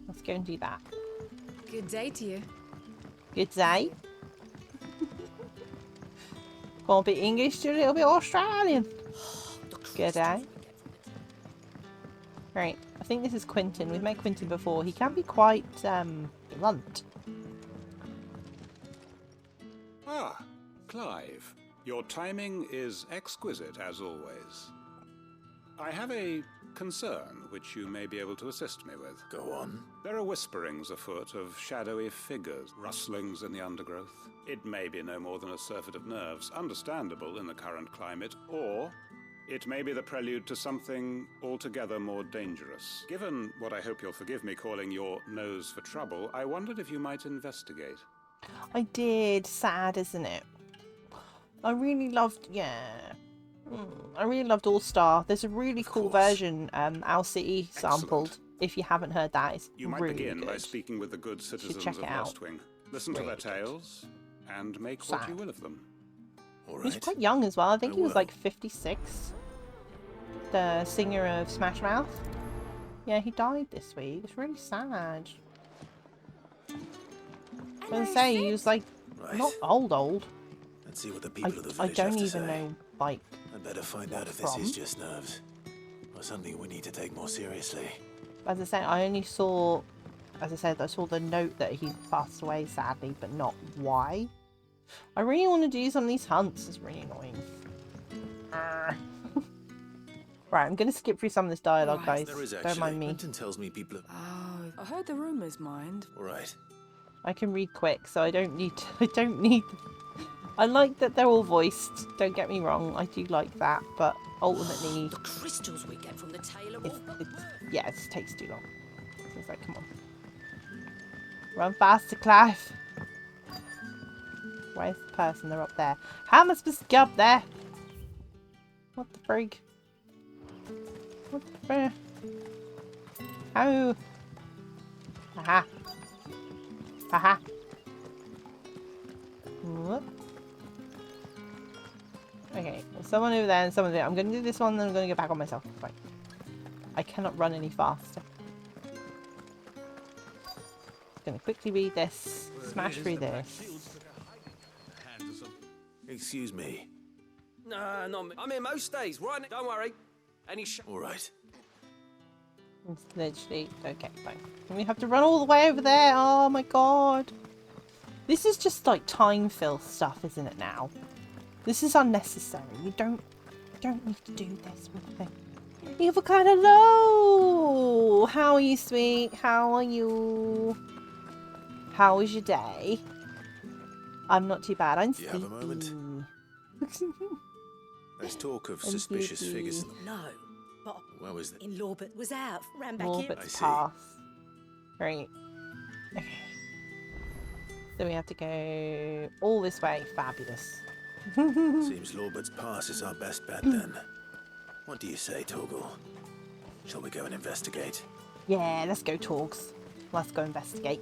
Let's go and do that. Good day to you. Good day. Got a bit English to a little bit Australian. Good day. Right, I think this is Quentin. We've met Quentin before. He can be quite blunt. Ah, Clive. Your timing is exquisite, as always. I have a concern which you may be able to assist me with. Go on. There are whisperings afoot of shadowy figures, rustlings in the undergrowth. It may be no more than a surfeit of nerves, understandable in the current climate, or It may be the prelude to something altogether more dangerous. Given what I hope you'll forgive me calling your nose for trouble, I wondered if you might investigate. I did. Sad, isn't it? I really loved, I really loved All Star. There's a really cool version, Owl City sampled. If you haven't heard that, it's You might really begin good. by speaking with the good citizens check of it out. Lostwing. Listen to their tales, and make Sad. what you will of them. All He was right. quite young as well. I think I he was will. like 56. The singer of Smash Mouth. Yeah, he died this week. It's really sad. I was gonna say, he was like, not old. Let's see what the people of the I village don't have to even say. know, like, I'd better find what out if this from. is just nerves, or something we need to take more seriously. As I said, I only saw, as I said, I saw the note that he passed away, sadly, but not why. I really want to do some of these hunts. It's really annoying. Right, I'm going to skip through some of this dialogue, guys. There is Don't actually. mind me. Quentin tells me people. Oh, I heard the rumours, mind. All right. I can read quick, so I don't need to, I don't need... I like that they're all voiced, don't get me wrong, I do like that, but ultimately... The crystals we get from the tailor will... Yeah, it just takes too long. So it's like, come on. Run faster, Clive! Where's the person? They're up there. How am I supposed to get up there? What the frig? What the frig? Oh! Aha! Aha! Whoop. Okay, there's someone over there and someone there. I'm going to do this one, then I'm going to go back on myself. Right. I cannot run any faster. Going to quickly read this. Smash through this. Excuse me. Nah, not me. I'm here most days, right? Don't worry. Any All right. It's literally... Okay, fine. And we have to run all the way over there. Oh my god. This is just like time fill stuff, isn't it now? This is unnecessary. You don't need to do this with me. Avocado low! How are you, sweet? How are you? How was your day? I'm not too bad. I'm Do you sleepy. have a moment? There's talk of I'm suspicious sleepy. figures in the... No, but Where was it? in Lawbert was out, ran back in. Lawbert's pass. Right. Okay. So we have to go all this way. Fabulous. Seems Lawbert's Pass is our best bet then. What do you say, Torgal? Shall we go and investigate? Yeah, let's go, Torgs. Let's go investigate.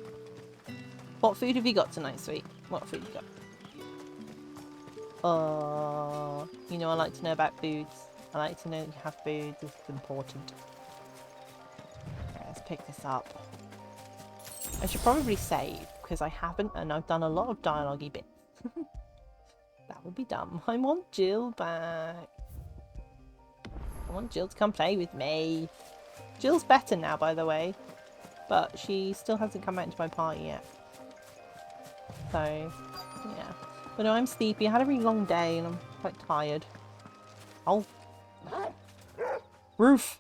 What food have you got tonight, sweet? What food you got? You know I like to know about foods. I like to know that you have foods. This is important. Okay, let's pick this up. I should probably save, because I haven't, and I've done a lot of dialogue-y bits. That would be dumb. I want Jill back. I want Jill to come play with me. Jill's better now, by the way. But she still hasn't come out into my party yet. So, yeah. But no, I'm sleepy. I had a really long day and I'm quite tired. Oh. Roof!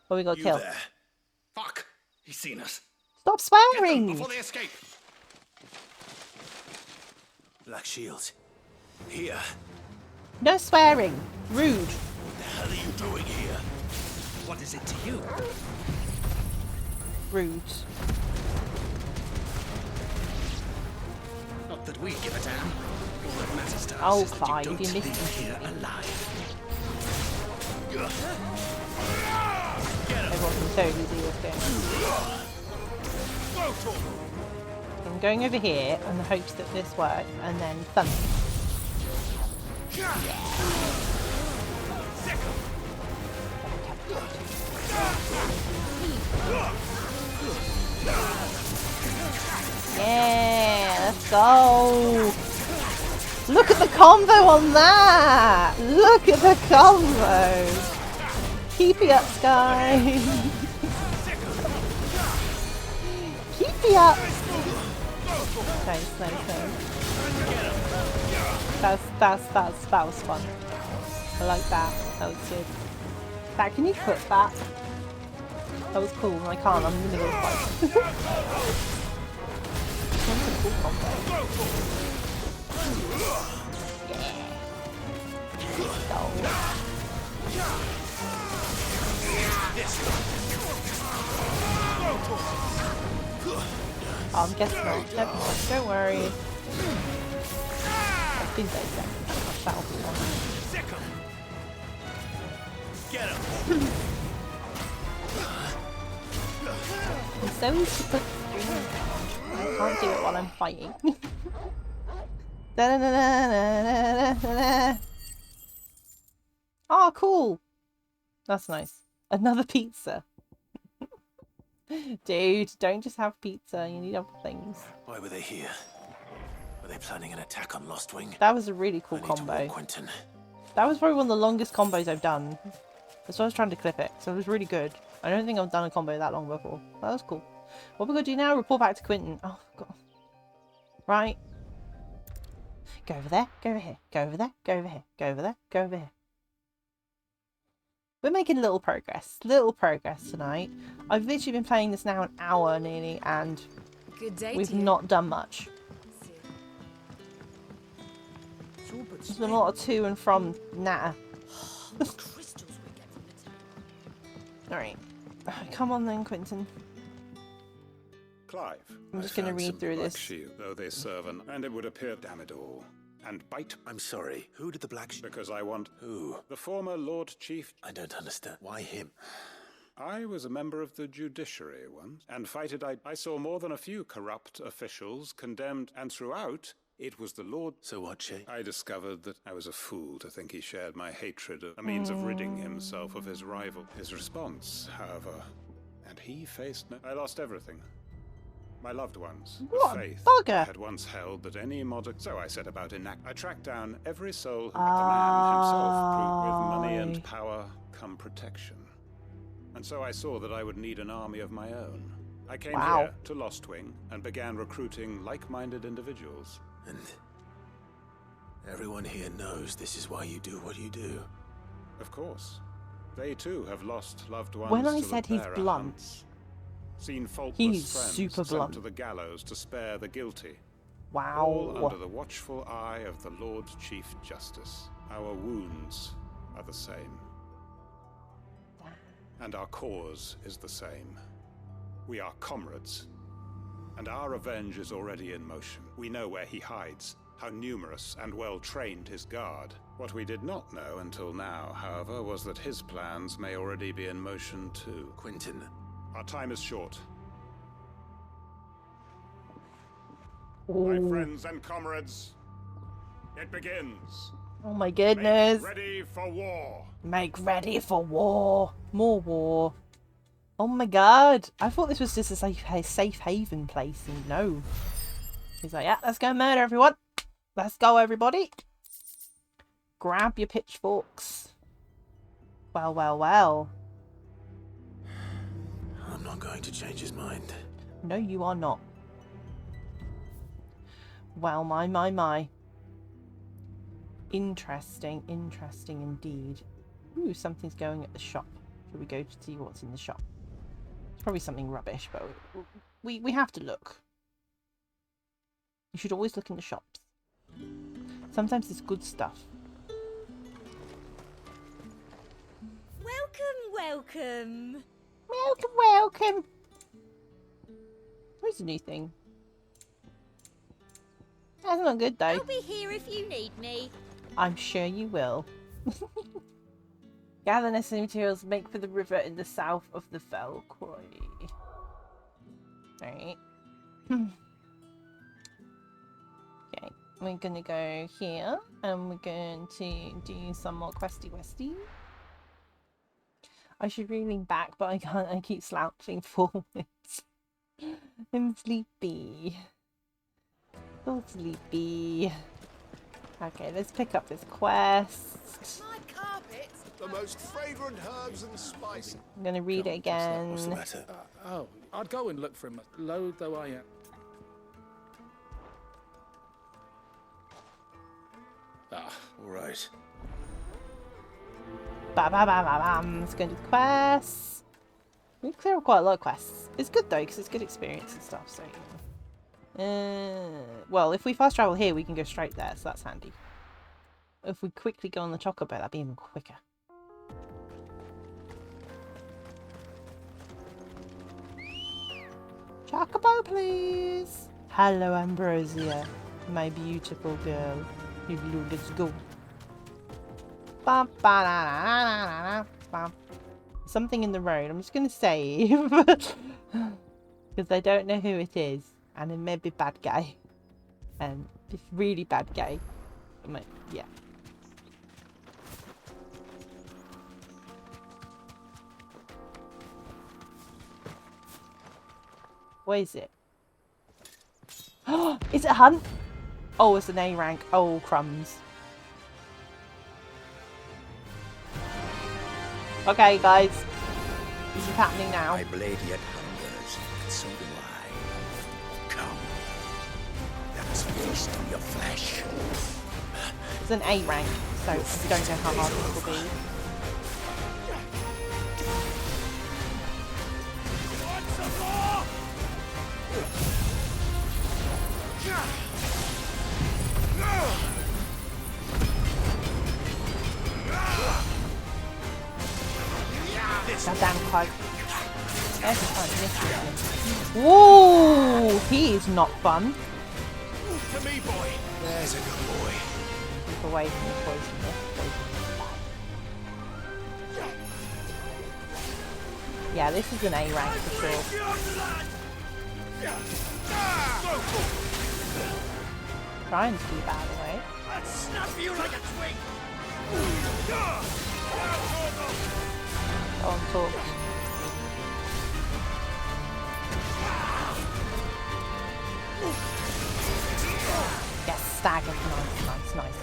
What we got to kill? There. Fuck! He's seen us. Stop swearing! Before they escape. Black Shield. Here. No swearing! Rude! What the hell are you doing here? What is it to you? Rude. Not that we give a damn. All that matters to us Oh, is that Clyde, you you don't missed leave me. here alive. Everyone can totally see what's going on. I'm going over here in the hopes that this works, and then thunder. Yeah, let's go. Look at the combo on that. Look at the combo. Keep it up, Sky. Keep it up. Nice. That was fun. I like that. That was good. That, can you put that? That was cool. I can't. I'm in the middle of the fight. That's a cool combo. Yeah. Oh, I guess not. Never mind. Don't worry. I've been dead then. That'll be fine. Get him. It's so easy to put I can't do it while I'm fighting. Oh, cool. That's nice. Another pizza. Dude, don't just have pizza. You need other things. Why were they here? Were they planning an attack on Lost Wing? That was a really cool combo. That was probably one of the longest combos I've done. That's why I was trying to clip it. So it was really good. I don't think I've done a combo that long before. That was cool. What we're going to do now, report back to Quentin. Oh, God. Right. Go over there. Go over here. Go over there. Go over here. Go over there. Go over here. We're making little progress. Little progress tonight. I've literally been playing this now an hour nearly, and we've not done much. There's been a lot of to and from natter. Alright. Come on then, Quentin. Clive. I'm just going to read through this. Shield, though they serve and it would appear, damn it all. And bite. I'm sorry. Who did the Black Shield? Because I want. Who? The former Lord Chief. I don't understand. Why him? I was a member of the judiciary once, and I saw more than a few corrupt officials condemned, and throughout, it was the Lord. So what, Shay? I discovered that I was a fool to think he shared my hatred of a means of ridding himself of his rival. His response, however, and he faced no. I lost everything. My loved ones, what the faith bugger. I had once held that any modern. So I set about I tracked down every soul who the man himself proved with money and power come protection. And so I saw that I would need an army of my own. I came here to Lost Wing and began recruiting like-minded individuals. And everyone here knows this is why you do what you do. Of course. They too have lost loved ones. When I to said he's blunt, seen faultless he's friends super sent blunt. to the gallows to spare the guilty. Wow. All under the watchful eye of the Lord Chief Justice. Our wounds are the same. And our cause is the same. We are comrades. And our revenge is already in motion. We know where he hides, how numerous and well-trained his guard. What we did not know until now, however, was that his plans may already be in motion too. Quentin. Our time is short. Ooh. My friends and comrades, it begins. Oh my goodness. Make ready for war. Make ready for war. More war. Oh my god. I thought this was just a safe haven place, and no. He's like, yeah, let's go murder everyone. Let's go, everybody. Grab your pitchforks. Well, well, well. I'm not going to change his mind. No, you are not. Well, my. Interesting, interesting indeed. Ooh, something's going at the shop. Should we go to see what's in the shop? It's probably something rubbish, but we have to look. You should always look in the shops. Sometimes it's good stuff. Welcome. Welcome. Where's the new thing? That's not good though. I'll be here if you need me. I'm sure you will. Gather necessary materials, make for the river in the south of the Velcroy. Right. Okay, we're gonna go here and we're going to do some more questy westy. I should really lean back, but I can't. I keep slouching forwards. I'm sleepy. So sleepy. Okay, let's pick up this quest. My carpet, the most fragrant herbs and spices. I'm gonna read it again. What's the matter? I'd go and look for him, low though I am. All right. Let's go to the quests. We clear up quite a lot of quests. It's good though, because it's good experience and stuff. So, well, if we fast travel here, we can go straight there, so that's handy. If we quickly go on the chocobo, that'd be even quicker. Chocobo, please. Hello, Ambrosia. My beautiful girl. Hello, let's go. Bum, ba, da, da, da, da, da, bum. Something in the road. I'm just going to save. Because I don't know who it is. And it may be bad guy. And it's really bad guy. Yeah. What is it? Is it a hunt? Oh, it's an A rank. Oh, crumbs. Okay, guys. This is happening now. My blade yet hungers, and so do I. Come. Let us feast on your flesh. It's an A rank, so I don't know how hard this will be. Goddamn cloak. There's a fun. Whoa! He is not fun. To me, boy. There's a good boy. Keep away from the poison. Yeah, this is an A rank for sure. Trying to keep out of the way. I'd snap you like a twig. On talk. Yes, stagger. Nice.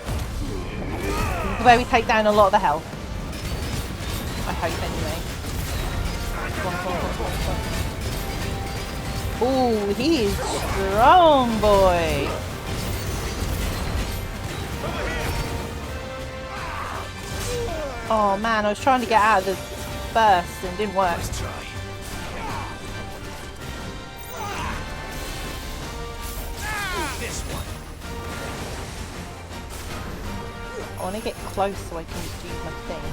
This is where we take down a lot of the health. I hope anyway. Ooh, he is strong, boy. Oh man, I was trying to get out of the burst and it didn't work. I want to get close so I can do my thing.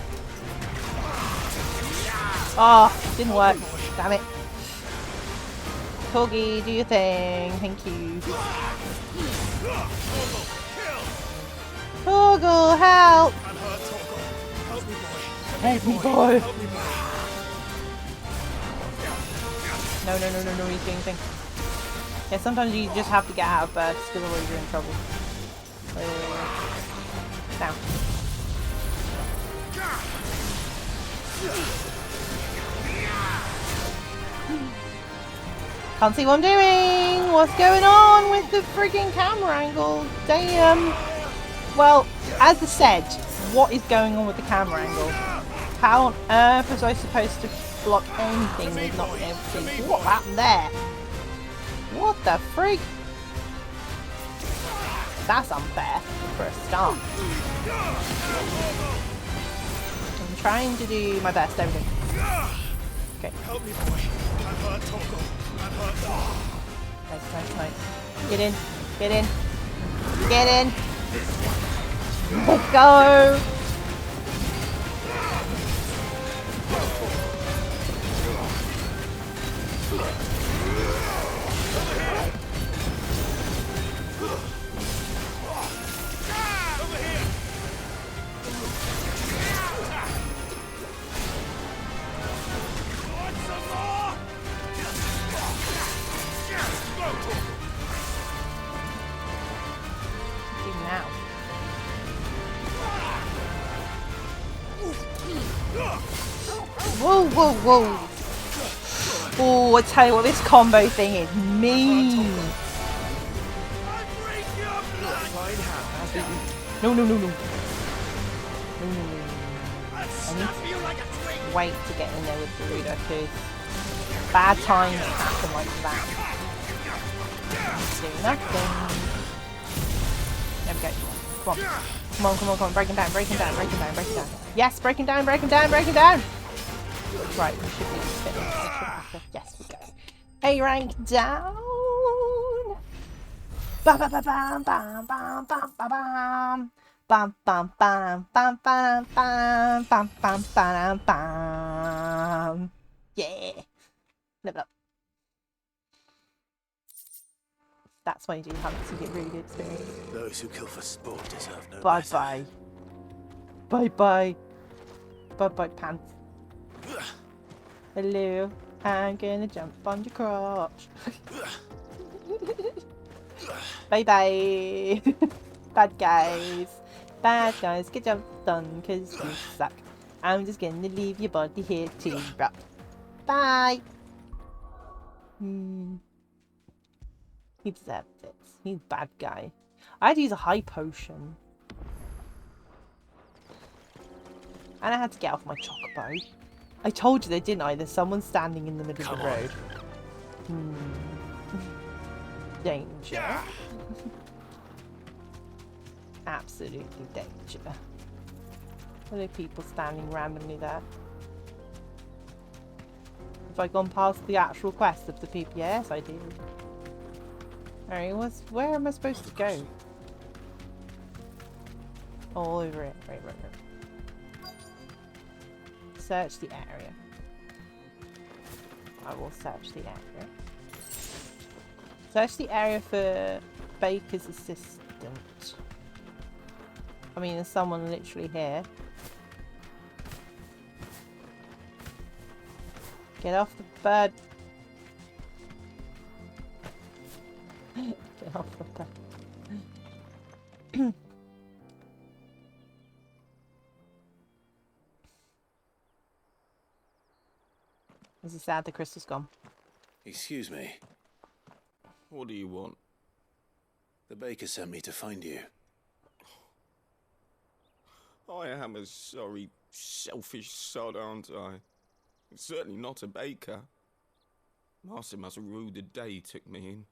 Oh, didn't work. Damn it. Corgi, do your thing. Thank you. Torgal, help! Help me, boy! No, he's doing things. Yeah, sometimes you just have to get out of bursts, because otherwise you're in trouble. Now. Can't see what I'm doing! What's going on with the freaking camera angle? Damn! Well, as I said, what is going on with the camera angle? How on earth was I supposed to block anything with not being able to see? What happened there? What the freak? That's unfair, for a start. I'm trying to do my best, there we go. Okay. Help me, boy. I'm hurt, Torgal. I'm hurt. Nice. Get in. Get in. Let's go. Whoa. Oh, I tell you what, this combo thing is mean. No. I need to wait to get in there with Burrito because bad times happen like that. Do nothing. There we go. Come on. Break him down. Yes, break him down. Right, we should be finished. Yes, we go. A rank down. Bam, bam, bam, bam, bam, bam, bam, bam, bam, bam, bam, bam, bam, bam, bam, bam, bam. Yeah. Level up. That's why you do hunts, you get really good experience. Those who kill for sport deserve no Bye better. bye. Bye bye. Bye bye, pants. Hello. I'm gonna jump on your crotch. Bye bye. Bad guys. Bad guys, get jump done because you suck. I'm just gonna leave your body here to rot. Bye. He deserved it. He's a bad guy. I had to use a high potion. And I had to get off my chocobo. I told you they didn't I? There's someone standing in the middle of the road. Danger. Absolutely danger. Are there people standing randomly there? Have I gone past the actual quest of the people? Yes, I did. Alright, where am I supposed to go? All over it. Right. Search the area. I will search the area. Search the area for Baker's assistant. I mean, there's someone literally here. Get off the bed. Get off the bed. Is he sad the crystal's gone? Excuse me. What do you want? The baker sent me to find you. I am a sorry, selfish sod, aren't I? Certainly not a baker. Master must rue the day he took me in.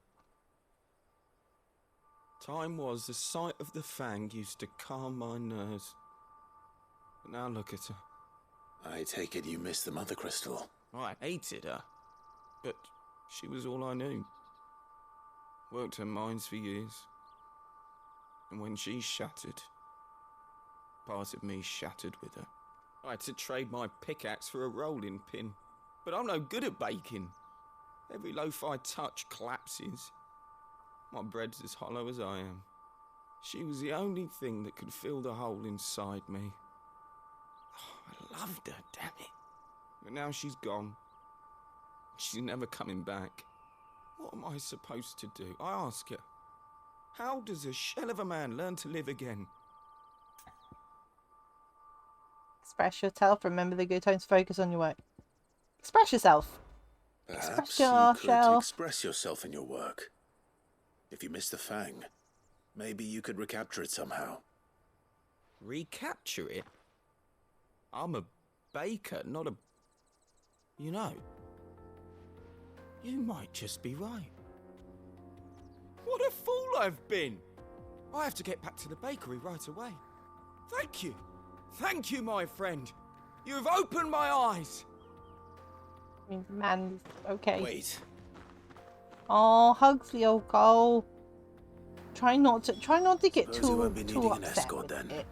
Time was the sight of the fang used to calm my nerves. But now look at her. I take it you missed the mother crystal. I hated her, but she was all I knew. Worked her mines for years. And when she shattered, part of me shattered with her. I had to trade my pickaxe for a rolling pin, but I'm no good at baking. Every loaf I touch collapses. My bread's as hollow as I am. She was the only thing that could fill the hole inside me. Oh, I loved her, damn it. But now she's gone. She's never coming back. What am I supposed to do? I ask her. How does a shell of a man learn to live again? Express yourself. Remember the good times. Focus on your work. Express yourself. Perhaps you could express yourself in your work. If you missed the fang, maybe you could recapture it somehow. Recapture it? I'm a baker, not a... You know, you might just be right. What a fool I've been! I have to get back to the bakery right away. Thank you. Thank you, my friend. You've opened my eyes. Man, okay. Wait. Oh, hugs the old goal. Try not to get too upset with it.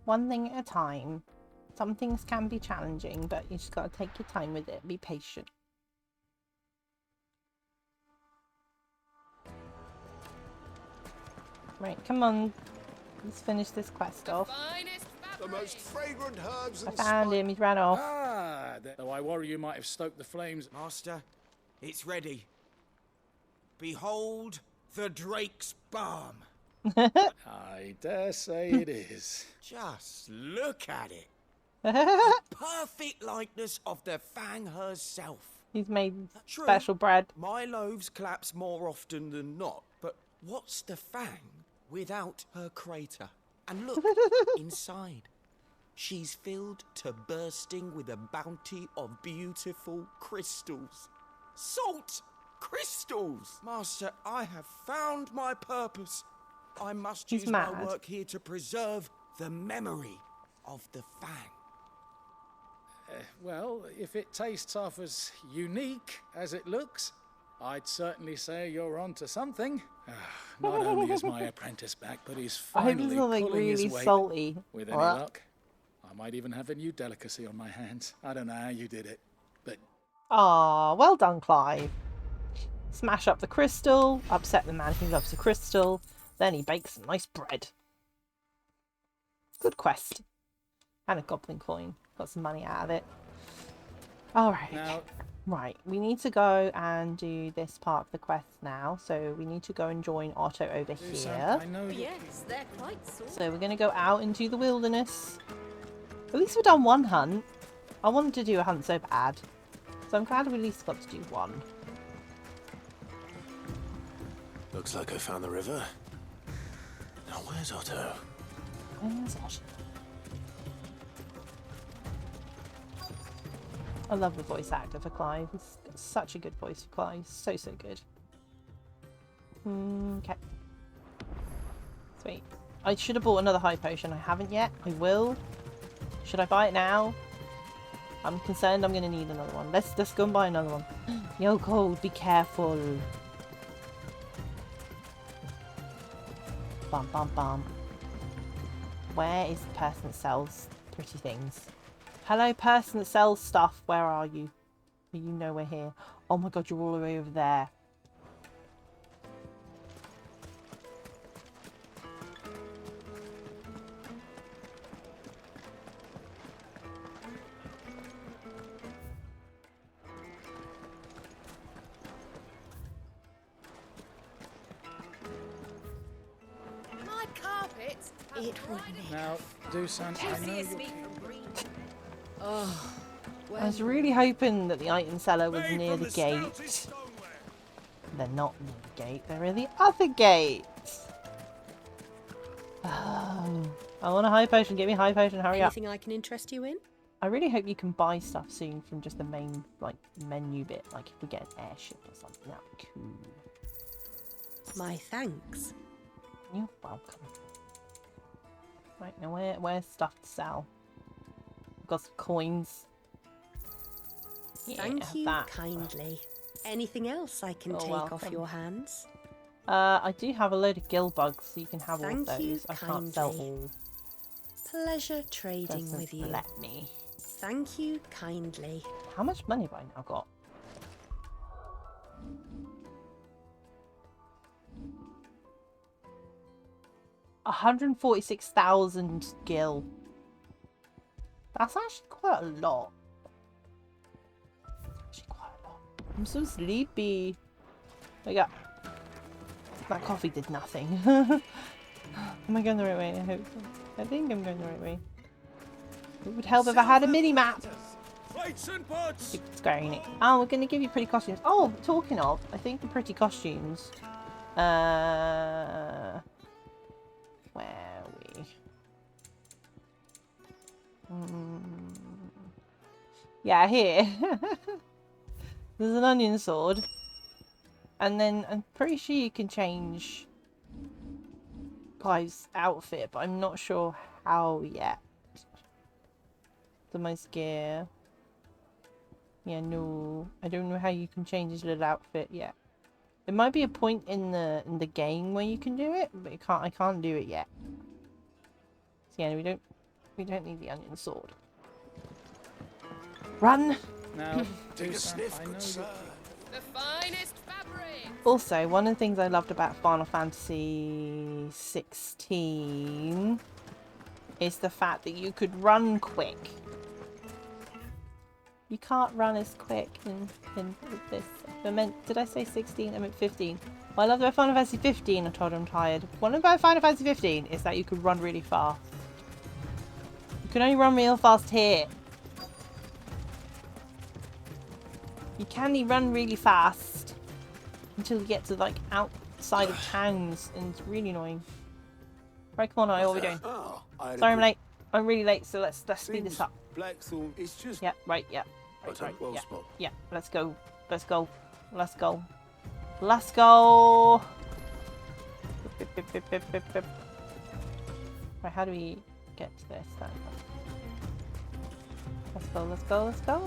One thing at a time. Some things can be challenging, but you just gotta take your time with it. Be patient. Right, come on. Let's finish this quest off. The most fragrant herbs I and found him. He's ran off. Ah, though I worry you might have stoked the flames. Master, it's ready. Behold the Drake's balm. I dare say it is. Just look at it. A perfect likeness of the Fang herself. He's made True, special bread. My loaves collapse more often than not, but what's the Fang without her crater? And look, inside. She's filled to bursting with a bounty of beautiful crystals. Salt crystals! Master, I have found my purpose. I must use my work here to preserve the memory of the Fang. Well, if it tastes half as unique as it looks, I'd certainly say you're onto something. Not only is my apprentice back, but he's finally pulling his weight. Salty. With any luck, I might even have a new delicacy on my hands. I don't know how you did it, but... Ah, well done, Clive. Smash up the crystal, upset the man who loves the crystal, then he bakes some nice bread. Good quest. And a goblin coin. Got some money out of it. Alright. Now, right, we need to go and do this part of the quest now. So we need to go and join Otto over here. I know Yes, they're quite sore. So we're going to go out into the wilderness. At least we've done one hunt. I wanted to do a hunt so bad. So I'm glad we at least got to do one. Looks like I found the river. Now where's Otto? Where's Otto? I love the voice actor for Clive. He's got such a good voice for Clive. So, so good. Okay. Sweet. I should have bought another high potion. I haven't yet. I will. Should I buy it now? I'm concerned I'm going to need another one. Let's go and buy another one. Yo, Cold, be careful. Bum, bum, bum. Where is the person that sells pretty things? Hello, person that sells stuff. Where are you? You know we're here. Oh my god, you're all the way over there. My carpet. It will now, Dusan, I know you... Oh, I was really hoping that the item seller was near the gate. They're not near the gate, they're in the other gate. Oh, I want a high potion. Get me a high potion, hurry up. Anything I can interest you in? I really hope you can buy stuff soon from just the main like menu bit. Like if we get an airship or something, that'd be cool. My thanks. You're welcome. Right, now where's stuff to sell? We've got some coins. Yeah, Thank you that. kindly. Anything else I can You're take off welcome. your hands? I do have a load of gill bugs, so you can have all of Thank you those. I can't sell kindly. all. Pleasure trading Doesn't with you. let me. Thank you kindly. How much money have I now got? $146,000 gil. That's actually quite a lot. I'm so sleepy. I got... That coffee did nothing. Am I going the right way? I hope so. I think I'm going the right way. It would help if I had a mini-map. Keep squaring it. Oh, we're going to give you pretty costumes. Oh, talking of, I think the pretty costumes... Where are we? Yeah, here. There's an onion sword. And then I'm pretty sure you can change Clive's outfit, but I'm not sure how yet. My gear. Yeah, no. I don't know how you can change his little outfit yet. There might be a point in the game where you can do it, but I can't do it yet. So yeah, we don't need the onion sword. Run! Now, Take a sniff, good sir. The finest fabric. Also, one of the things I loved about Final Fantasy 16 is the fact that you could run quick. You can't run as quick in this. Did I say 16? I meant 15. What I loved about Final Fantasy 15, I told him I'm tired. One about Final Fantasy 15 is that you could run really fast. You can only run real fast here. You can only run really fast until you get to like outside of towns, and it's really annoying. Right, come on, what are we doing? Sorry, I'm late. I'm really late, so let's speed this up. Blackthorn, it's just... Yeah, right, yeah. Right, well yeah. spot. Yeah, let's go. Let's go. Let's go. Let's go. Right, how do we get to this then? Let's go, let's go, let's go.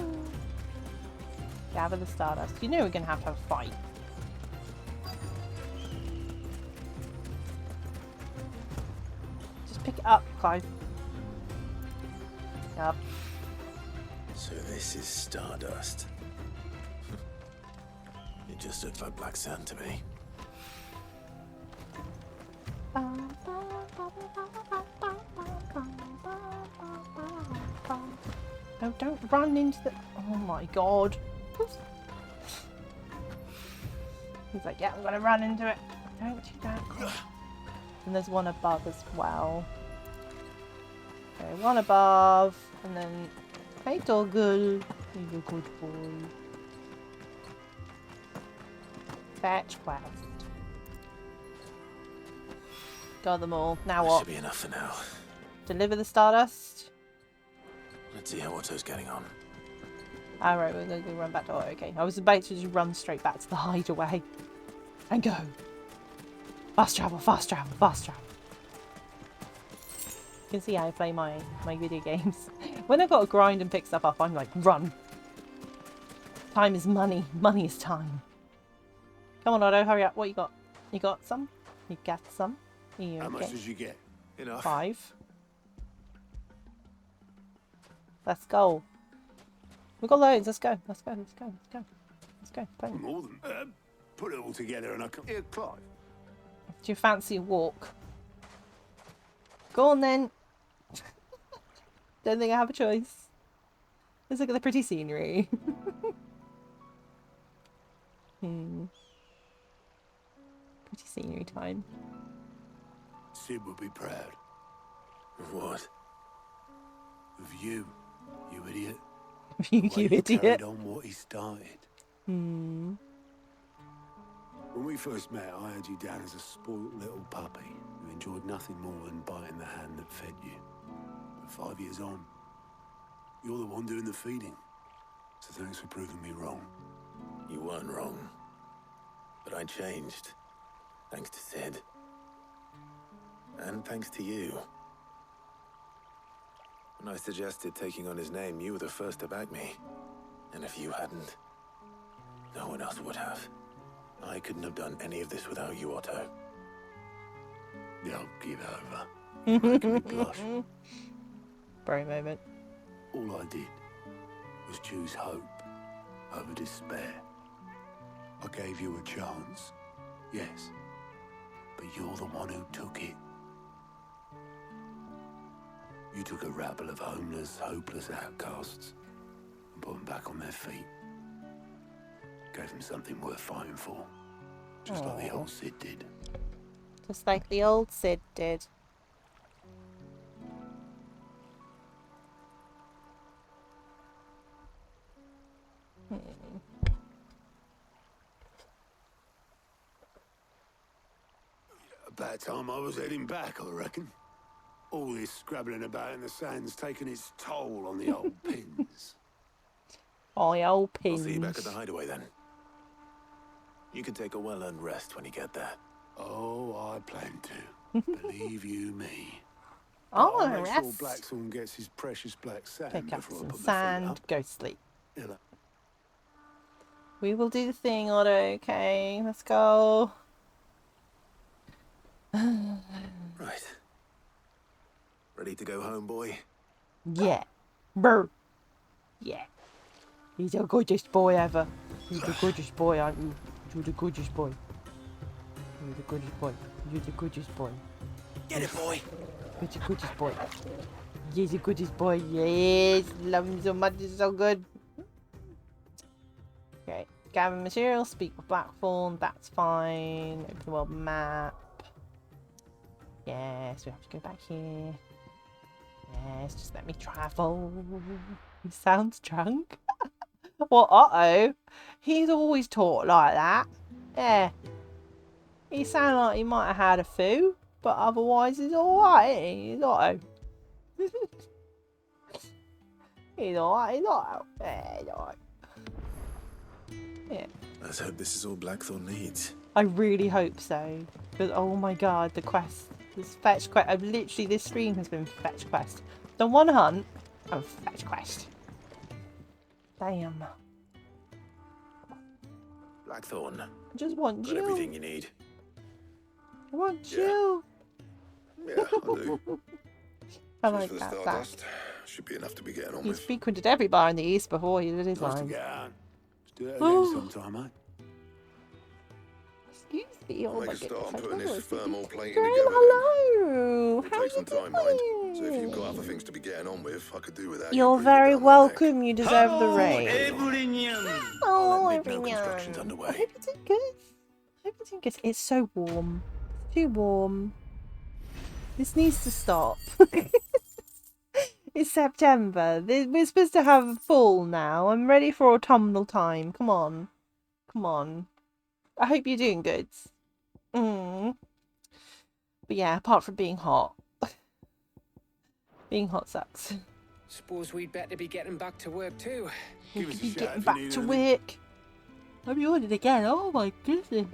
Gather the stardust. You know we're gonna have a fight. Just pick it up, Clive. Yup. So this is Stardust. It just looked like black sand to me. No, don't run into the... Oh my god. He's like, yeah, I'm gonna run into it. Don't do that. And there's one above as well. Okay, one above, and then... Hey, Toggle. He's a good boy. Fetch quest. Got them all. Now That what? should be enough for now. Deliver the Stardust. Let's see how Otto's getting on. Alright, we're gonna go run back to Otto. Okay, I was about to just run straight back to the hideaway. And go. Fast travel, fast travel, fast travel. You can see how I play my video games. When I've got to grind and pick stuff up, I'm like, run. Time is money. Money is time. Come on, Otto, hurry up. What you got? You got some? You got some? Are you How okay? much did you get? Enough. 5. Let's go. We've got loads. Let's go. Let's go. Let's go. Let's go. Let's go. Play. More than put it all together and I can. Here, Clive. Do you fancy a walk? Go on then. Don't think I have a choice. Let's look at the pretty scenery. Pretty scenery time. Sid would be proud. Of what? Of you, you idiot. You The way idiot. carried on what he started. Hmm. When we first met, I had you down as a spoilt little puppy who enjoyed nothing more than biting the hand that fed you. But 5 years on, you're the one doing the feeding. So thanks for proving me wrong. You weren't wrong. But I changed. Thanks to Sid. And thanks to you. When I suggested taking on his name, you were the first to back me. And if you hadn't, no one else would have. I couldn't have done any of this without you, Otto. Don't give over. You're making me blush. Bro moment. All I did was choose hope over despair. I gave you a chance, yes, but you're the one who took it. You took a rabble of homeless, hopeless outcasts and put them back on their feet. Gave them something worth fighting for, just like the old Sid did. Just like the old Sid did. About time I was heading back, I reckon. All this scrabbling about in the sand's taken its toll on the old pins. Oh, the old I'll pins. see you back at the hideaway then. You can take a well-earned rest when you get there. Oh, I plan to. Believe you me. Oh, I'll make sure rest. Blackthorn gets his precious black sand Pick up before I some put my feet sand, up. go sleep. Yeah. We will do the thing, Otto, okay? Let's go. Right. Ready to go home, boy? Yeah. Brr. Yeah. He's the gorgeous boy ever. You're the gorgeous boy, aren't you? You're the gorgeous boy. You're the gorgeous boy. You're the gorgeous boy. Get it, boy. You're the gorgeous boy. He's the gorgeous boy. Yes. Love him so much. He's so good. Okay. Gather material. Speak with Blackthorn. That's fine. Open the world map. Yes. We have to go back here. Yes. Just let me travel. He sounds drunk. Well, uh-oh. He's always talked like that. Yeah. He sounded like he might have had a few, but otherwise he's alright, ain't he? He's Otto. He's alright, he's Otto. Yeah, he's alright. Yeah. Let's hope this is all Blackthorn needs. I really hope so. Because, oh my god, the quest. This fetch quest. I've literally, this stream has been fetch quest. Done one hunt and fetch quest. Damn. Blackthorn. I just want Got you. everything you need. I want you. Yeah, I do. I Cheers like for the that. Stardust. Should be enough to be getting on He's with. frequented every bar in the East before he did his Nice to lines. get out. Let's do it again sometime, mate. Excuse me, I'll make a start on putting this thermal plating Graham, together. hello! It'll take some time, mind. So if you've got other things to be getting on with, I could do without you. You're very welcome. You deserve the rain. Hello, everyone. Construction's underway. I hope you're doing good. I hope you're doing good. It's so warm. Too warm. This needs to stop. It's September. We're supposed to have fall now. I'm ready for autumnal time. Come on. Come on. I hope you're doing good. But yeah, apart from being hot. Being hot sucks. Suppose we'd better be getting back to work too. We could be getting back to work. I'm yawning again. Oh my goodness.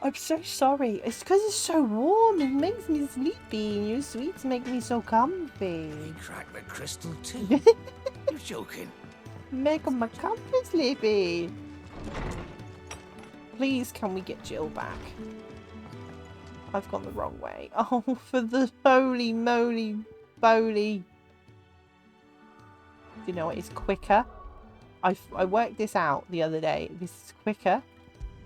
I'm so sorry. It's because it's so warm. It makes me sleepy. And your sweets make me so comfy. You crack the crystal too? You're joking. Make my comfy sleepy. Please, can we get Jill back? I've gone the wrong way. Oh, for the holy moly boly. Do you know what? It's quicker. I worked this out the other day. This is quicker.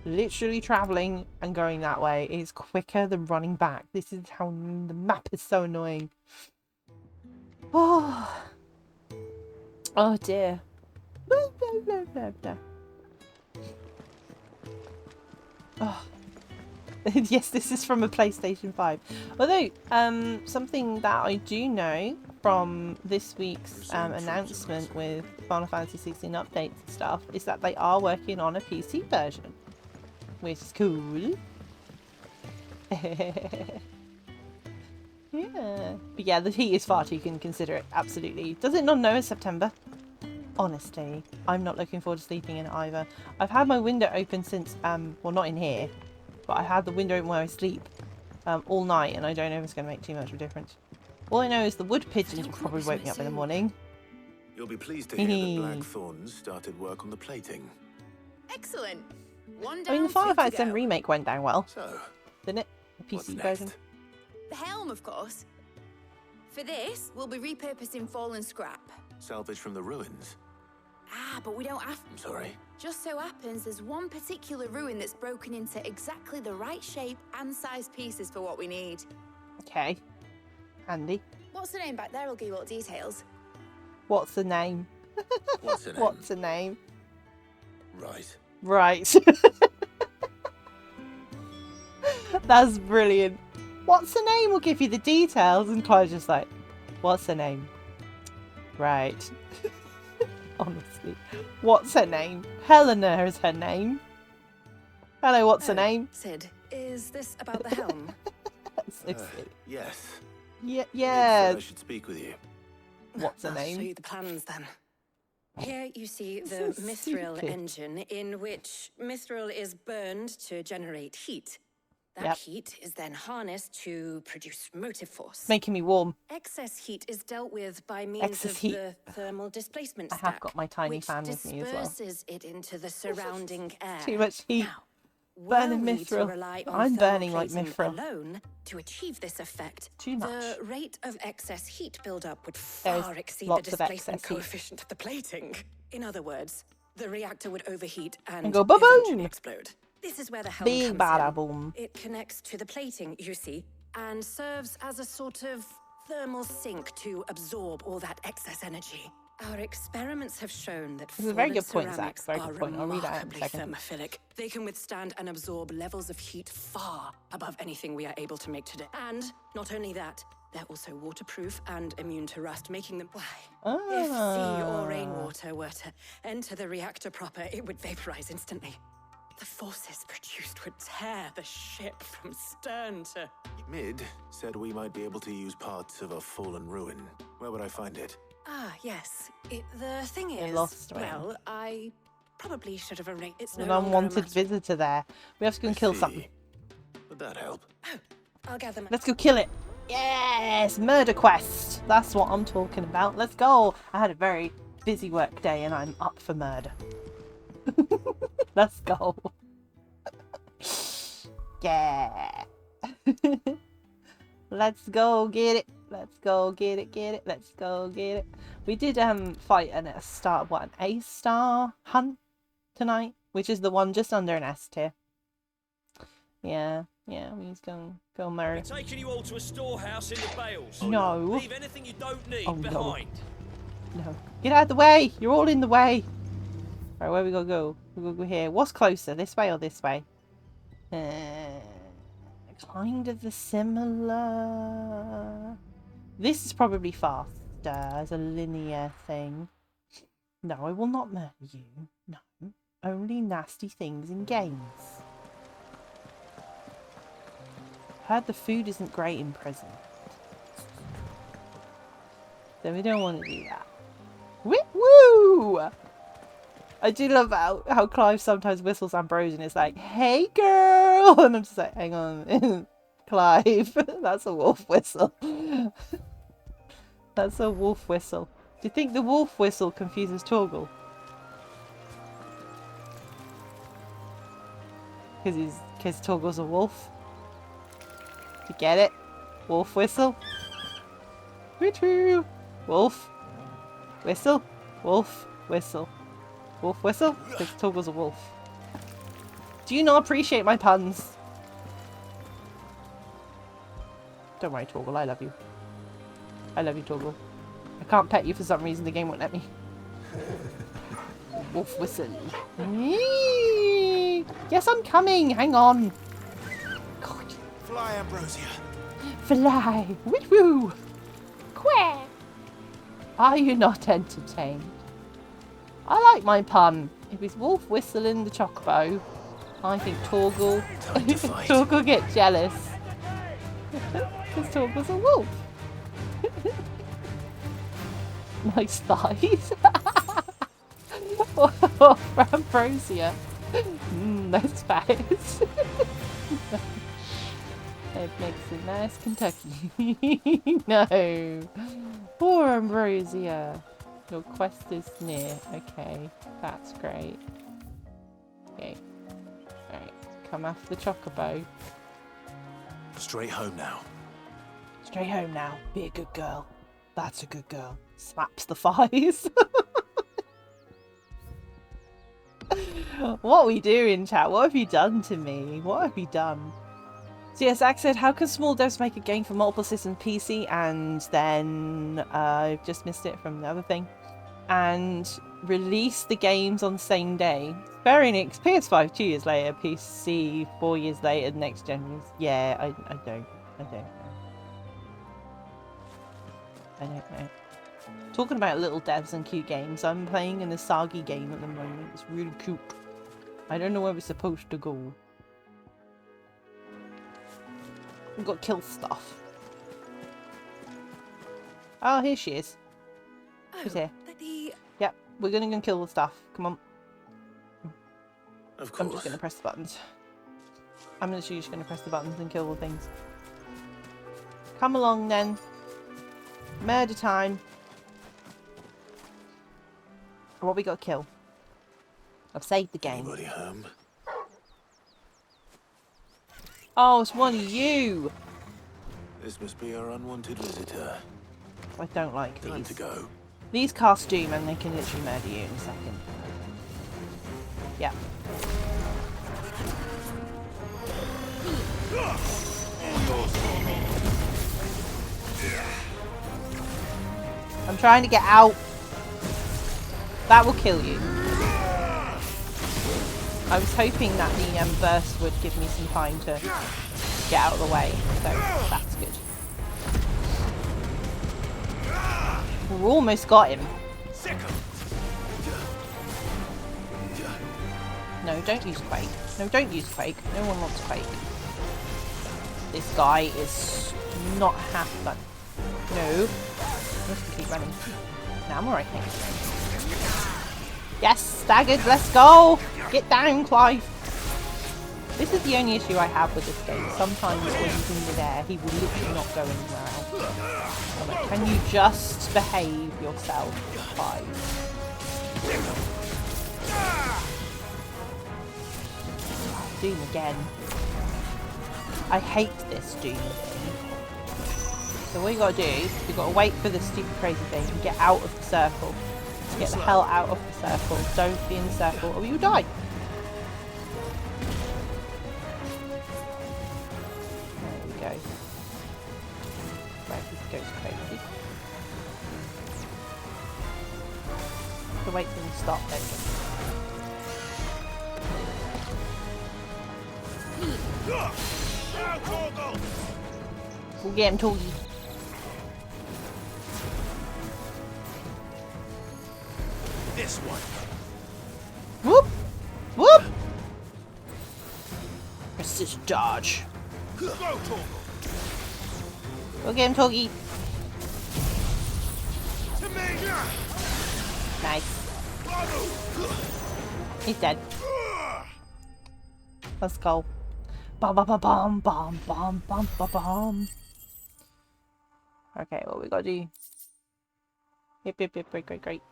Literally travelling and going that way is quicker than running back. This is how the map is so annoying. Oh, oh dear. Oh. Yes, this is from a PlayStation 5. Although, something that I do know from this week's announcement with Final Fantasy 16 updates and stuff is that they are working on a PC version. Which is cool. Yeah. But yeah, the heat is far too inconsiderate. Absolutely. Does it not know it's September? Honestly, I'm not looking forward to sleeping in it either. I've had my window open since, well, not in here, but I had the window open where I sleep all night, and I don't know if it's going to make too much of a difference. All I know is the wood pigeons will probably wake me up in the morning. You'll be pleased to hear that Blackthorns started work on the plating. Excellent. One I down, mean, the Final two to Fantasy go. remake went down well. So, didn't it? The PC version. The helm, of course. For this, we'll be repurposing fallen scrap. Salvage from the ruins. Ah, but we don't have... I'm sorry. Just so happens there's one particular ruin that's broken into exactly the right shape and size pieces for what we need. Okay. Handy. What's the name back there? I'll give you all the details. What's the name? What's the name? What's the name? Right. Right. That's brilliant. What's the name? We'll give you the details. And Chloe's just like, what's the name? Right. Honestly. What's her name? Helena is her name. Hello, what's her name? Sid, is this about the helm? Yes. Yeah, Sid yes. I should speak with you. What's her I'll name? show you the plans then. Here you see the So mithril stupid. engine, in which mithril is burned to generate heat. That Yep. heat is then harnessed to produce motive force. Making me warm. Excess heat is dealt with by means Excess of heat. the thermal displacement I stack, have got my tiny which fan with me as well. disperses it into the surrounding air. Too much heat. Were Burning we to mithril. rely on I'm burning like thermoplating mithril. alone to achieve this effect, Too much. the rate of excess heat buildup would There's far exceed the lots of displacement excess heat. coefficient of the plating. In other words, the reactor would overheat and, And go ba-boom! eventually explode. This is where the helm Big comes bada in. boom. It connects to the plating, you see, and serves as a sort of thermal sink to absorb all that excess energy. Our experiments have shown that This is a very fallen good point, Zach. ceramics Very are good point. I'll read that in a remarkably second. thermophilic. They can withstand and absorb levels of heat far above anything we are able to make today. And not only that, they're also waterproof and immune to rust, making them fly. If sea or rainwater were to enter the reactor proper, it would vaporize instantly. The forces produced would tear the ship from stern to... Mid said we might be able to use parts of a fallen ruin. Where would I find it? Ah, yes. The thing They is, lost me. well, I probably should have arranged... It's no An longer a unwanted matter- visitor there. We have to go and kill see. something. Would that help? I'll gather my... Let's go kill it. Yes! Murder quest. That's what I'm talking about. Let's go. I had a very busy work day and I'm up for murder. Let's go. Yeah. Let's go get it. Let's go get it, get it. Let's go get it. We did fight an A-star hunt tonight, which is the one just under an S tier. Yeah, we just go murder. We're taking you all to a storehouse in the bales. No. Leave anything you don't need behind. No. Get out of the way! You're all in the way! Right, where we gonna go? We gonna go here. What's closer? This way or this way? Kind of the similar. This is probably faster as a linear thing. No, I will not murder you. No. Only nasty things in games. Heard the food isn't great in prison. So we don't want to do that. Woo! I do love how Clive sometimes whistles Ambrose and it's like, hey girl! And I'm just like, hang on. Clive, that's a wolf whistle. That's a wolf whistle. Do you think the wolf whistle confuses Torgal? Because Torgal's a wolf? You get it? Wolf whistle? Woo-hoo! Wolf. Whistle. Wolf. Whistle. Wolf whistle? Because Torgal's a wolf. Do you not appreciate my puns? Don't worry, Torgal. I love you. I love you, Torgal. I can't pet you for some reason. The game won't let me. Wolf whistle. Yes, I'm coming. Hang on. God. Fly, Ambrosia. Fly. Woo-woo. Quack. Are you not entertained? I like my pun. If it's wolf whistling the chocobo, I think Torgal Torgal get jealous. Because Torgal's a wolf. Nice thighs. For Ambrosia. Those thighs. It makes a nice Kentucky. No. Poor Ambrosia. Your quest is near. Okay, that's great. Okay. Alright, come after the chocobo. Straight home now. Straight home now. Be a good girl. That's a good girl. Slaps the thighs. What are we doing, chat? What have you done to me? What have you done? So yeah, Zach said, how can small devs make a game for multiple systems PC and then I've just missed it from the other thing and release the games on the same day? Square Enix, PS5 2 years later, PC 4 years later, next gen. Yeah, I don't know. I don't know. Talking about little devs and cute games, I'm playing an Asagi game at the moment. It's really cute. I don't know where we're supposed to go. We've got to kill stuff. Oh, here she is. She's here. Yep, we're gonna go kill the stuff. Come on. Of course. I'm just gonna press the buttons. I'm literally just gonna press the buttons and kill the things. Come along then. Murder time. What we got to kill? I've saved the game. Anybody home? Oh, it's one of you. This must be our unwanted visitor. I don't like these. Time to go. These cast doom and they can literally murder you in a second. Yeah. I'm trying to get out. That will kill you. I was hoping that the burst would give me some time to get out of the way, so that's good. We almost got him. No, don't use Quake. No, don't use Quake. No one wants Quake. This guy is not half fun. No. I'm just gonna keep running. No, I'm alright, thanks. Yes, staggered, let's go! Get down, Clive! This is the only issue I have with this game. Sometimes when he's in midair, he will literally not go anywhere else. I'm like, can you just behave yourself, Clive? Doom again. I hate this Doom thing. So what you gotta do is you gotta wait for this stupid crazy thing and get out of the circle. Just get the hell out of the circle. Don't be in the circle or you die. There we go. Right, this goes crazy. To wait for them to stop, don't you? We'll get him, Torgy. This one. Whoop! Whoop! Precision dodge. Go, Torgal. Go get him, Torgy. To me. Nice. He's dead. Let's go. Bum bum bum bum bum bum bum bum bum. Okay, what we gotta do? Yep, great.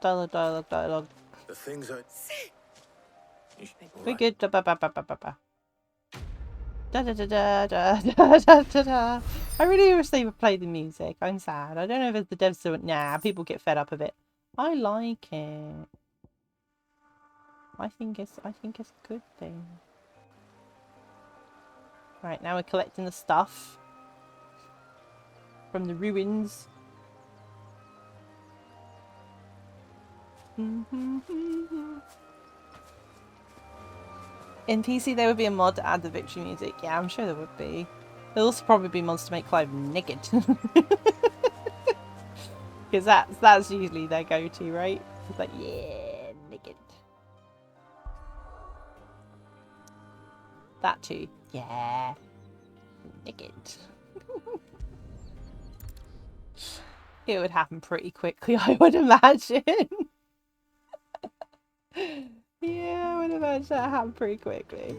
Dialogue. The things I... We're good. Da da da da da. I really wish they would play the music. I'm sad. I don't know if the devs do it. Nah, people get fed up of it. I like it. I think it's a good thing. Right, now we're collecting the stuff from the ruins. In PC there would be a mod to add the victory music. Yeah, I'm sure there would be. There'll also probably be mods to make Clive naked. Because that's usually their go-to, right? It's like, yeah, naked. That too. Yeah. Naked. It would happen pretty quickly, I would imagine. Yeah, I would imagine that happened pretty quickly.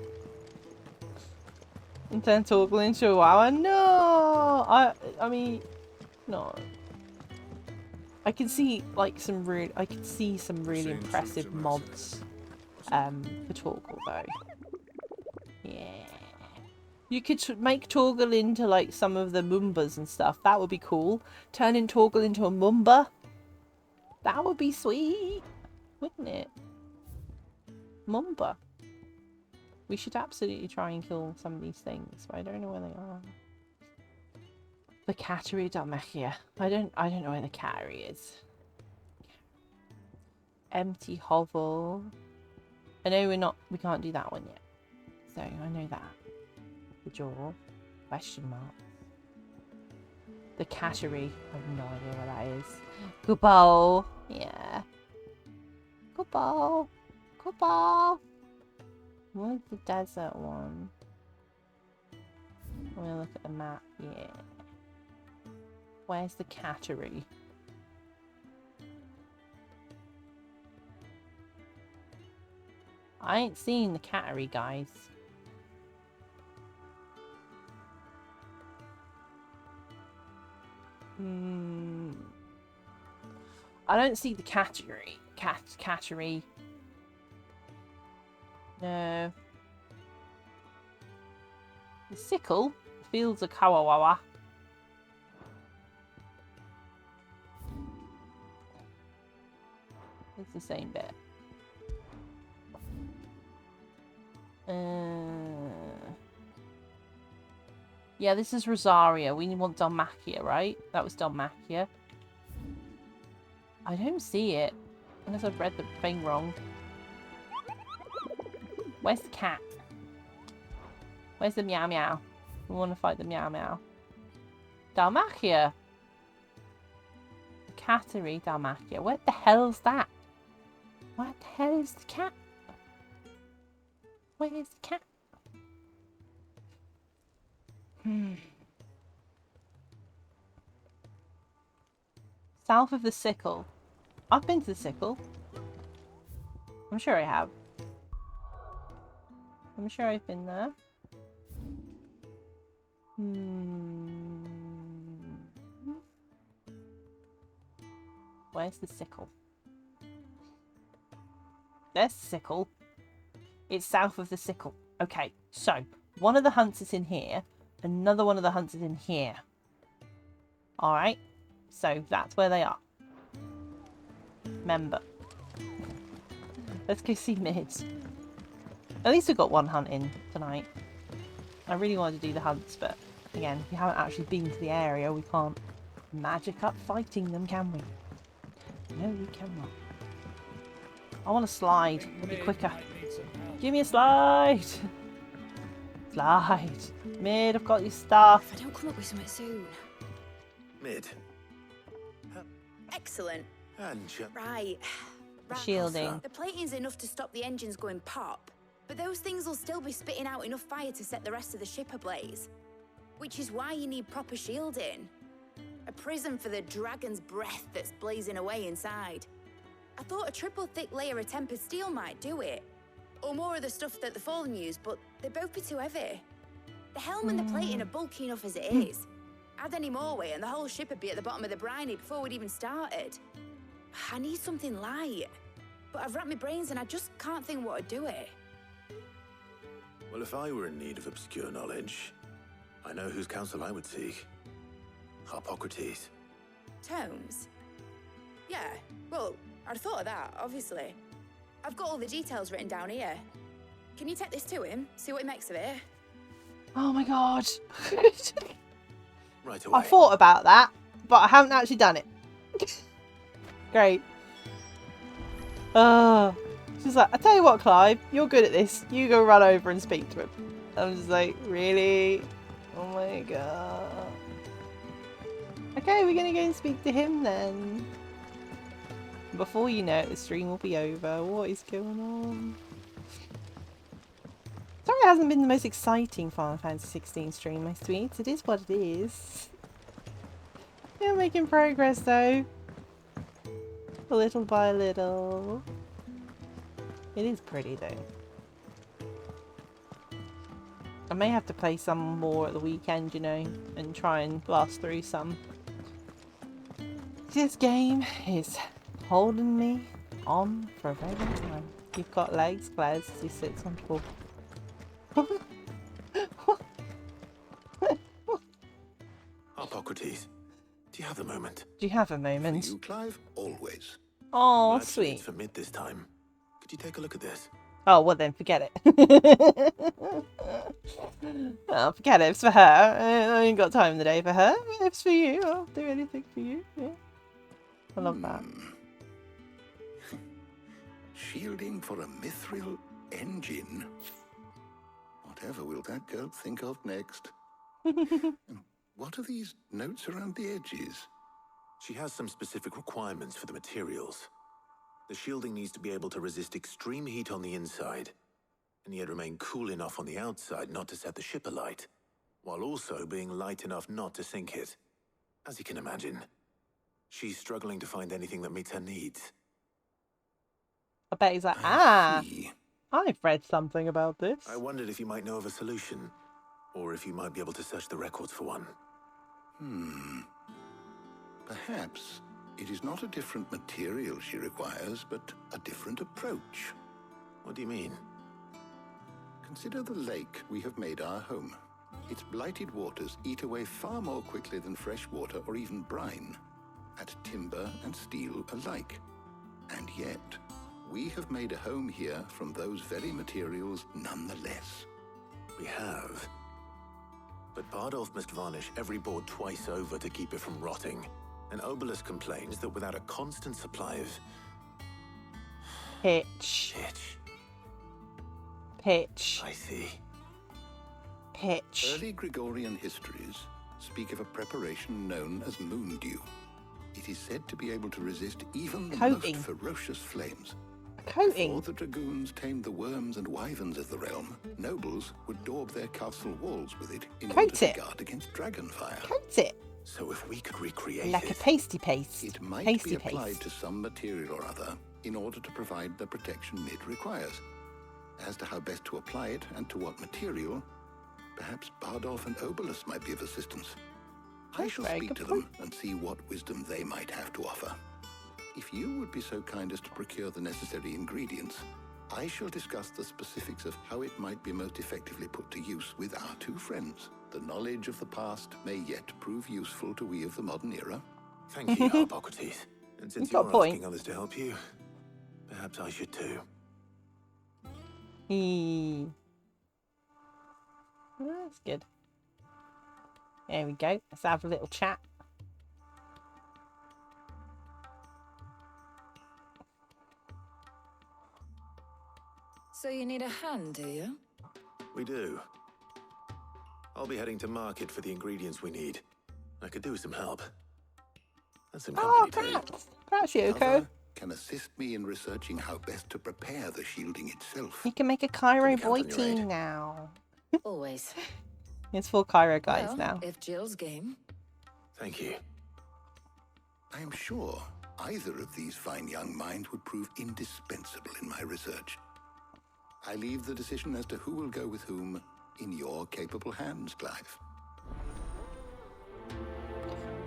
And turn Torgal into a Wawa? No! I mean, no. I can see like some really impressive mods for Torgal though. Yeah. You could make Torgal into like some of the Moombas and stuff. That would be cool. Turning Torgal into a Moomba. That would be sweet. Wouldn't it? Moomba. We should absolutely try and kill some of these things, but I don't know where they are. The Cattery Dalmachia. I don't know where the Cattery is. Empty hovel. I know we can't do that one yet. So I know that. The jaw. Question mark. The Cattery. I have no idea where that is. Goopal. Yeah. Goopal. Goopal. Where's the desert one? I'm gonna look at the map. Yeah. Where's the Cattery? I ain't seen the Cattery, guys. I don't see the Cattery. Cattery. No. The sickle? Fields of Kawawawa. It's the same bit. Yeah, this is Rosaria. We want Dalmachia, right? That was Dalmachia. I don't see it. Unless I've read the thing wrong. Where's the cat? Where's the meow meow? We want to fight the meow meow. Dalmachia. Cattery Dalmachia. Where the hell's that? What the hell is the cat? Where is the cat? South of the Sickle. I've been to the Sickle. I'm sure I have. I'm sure I've been there. Where's the Sickle? There's the Sickle. It's south of the Sickle. Okay, so one of the hunts is in here. Another one of the hunts is in here. Alright. So that's where they are. Remember. Let's go see Mids. At least we've got one hunt in tonight. I really wanted to do the hunts, but again, we haven't actually been to the area. We can't magic up fighting them, can we? No, we cannot. I want to slide. It'll be quicker. Give me a slide. Slide. Mid, I've got your stuff. If I don't come up with something soon. Mid. Excellent. And Right. Shielding. The plating's enough to stop the engines going pop, but those things will still be spitting out enough fire to set the rest of the ship ablaze. Which is why you need proper shielding. A prison for the dragon's breath that's blazing away inside. I thought a triple thick layer of tempered steel might do it. Or more of the stuff that the Fallen use, but they'd both be too heavy. The helm and the plating are bulky enough as it is. Add any more weight and the whole ship would be at the bottom of the briny before we'd even started. I need something light. But I've racked my brains and I just can't think what would do it. Well, if I were in need of obscure knowledge, I know whose counsel I would seek. Hippocrates. Tomes? Yeah, well, I'd thought of that, obviously. I've got all the details written down here. Can you take this to him? See what he makes of it? Oh my god. Right away. I thought about that, but I haven't actually done it. Great. She's like, I tell you what, Clive, you're good at this. You go run over and speak to him. I'm just like, really? Oh my god. Okay, we're gonna go and speak to him then. Before you know it, the stream will be over. What is going on? Sorry it hasn't been the most exciting Final Fantasy 16 stream, my sweets. It is what it is. We're making progress though. Little by little. It is pretty though. I may have to play some more at the weekend, you know, and try and blast through some. This game is holding me on for a very long time. You've got legs, Glaz, he sits on top. Hippocrates, do you have a moment? Do you have a moment? For you, Clive, always. Oh, Actually, sweet. it's for Mid this time. Could you take a look at this? Oh, well then, forget it. Oh, forget it. It's for her. I ain't got time in the day for her. If it's for you, I'll do anything for you. Yeah. I love that. Shielding for a mithril engine. Whatever will that girl think of next? What are these notes around the edges? She has some specific requirements for the materials. The shielding needs to be able to resist extreme heat on the inside, and yet remain cool enough on the outside not to set the ship alight, while also being light enough not to sink it. As you can imagine, she's struggling to find anything that meets her needs. I bet he's like, ah, I've read something about this. I wondered if you might know of a solution, or if you might be able to search the records for one. Perhaps it is not a different material she requires, but a different approach. What do you mean? Consider the lake we have made our home. Its blighted waters eat away far more quickly than fresh water or even brine, at timber and steel alike. And yet, we have made a home here from those very materials nonetheless. We have. But Bardolph must varnish every board twice over to keep it from rotting. And Obelisk complains that without a constant supply of... Pitch. I see. Pitch. Early Gregorian histories speak of a preparation known as moon dew. It is said to be able to resist even the most ferocious flames. Before the dragoons tamed the worms and wyverns of the realm, nobles would daub their castle walls with it in order to guard against dragonfire. Coat it. So if we could recreate like a pasty paste. It might be applied to some material or other in order to provide the protection Mid requires. As to how best to apply it and to what material, perhaps Bardolph and Obelisk might be of assistance. I shall speak to them and see what wisdom they might have to offer. If you would be so kind as to procure the necessary ingredients, I shall discuss the specifics of how it might be most effectively put to use with our two friends. The knowledge of the past may yet prove useful to we of the modern era. Thank you, Hippocrates. And since got a you're point. asking others to help you, perhaps I should too. That's good. There we go. Let's have a little chat. So you need a hand, do you? We do. I'll be heading to market for the ingredients we need. I could do with some help. And some company too. Perhaps Yoko. Other can assist me in researching how best to prepare the shielding itself. You can make a Cairo boy team now. Always. It's for Cairo guys Well, now. if Jill's game. Thank you. I am sure either of these fine young minds would prove indispensable in my research. I leave the decision as to who will go with whom in your capable hands, Clive.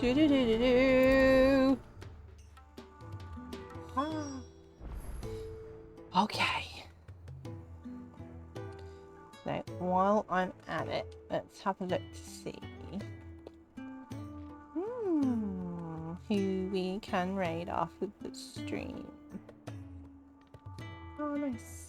Do-do-do-do-do. Okay. So while I'm at it, let's have a look to see who we can raid off of the stream. Oh, nice.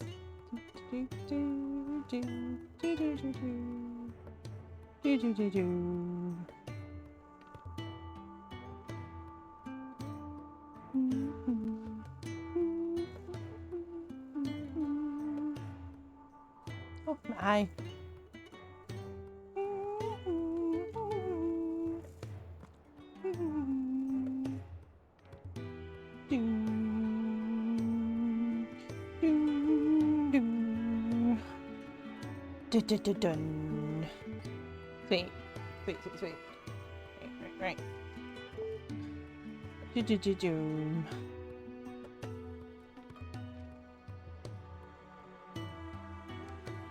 Oh my. Dun. Sweet. Sweet, sweet, sweet. Right.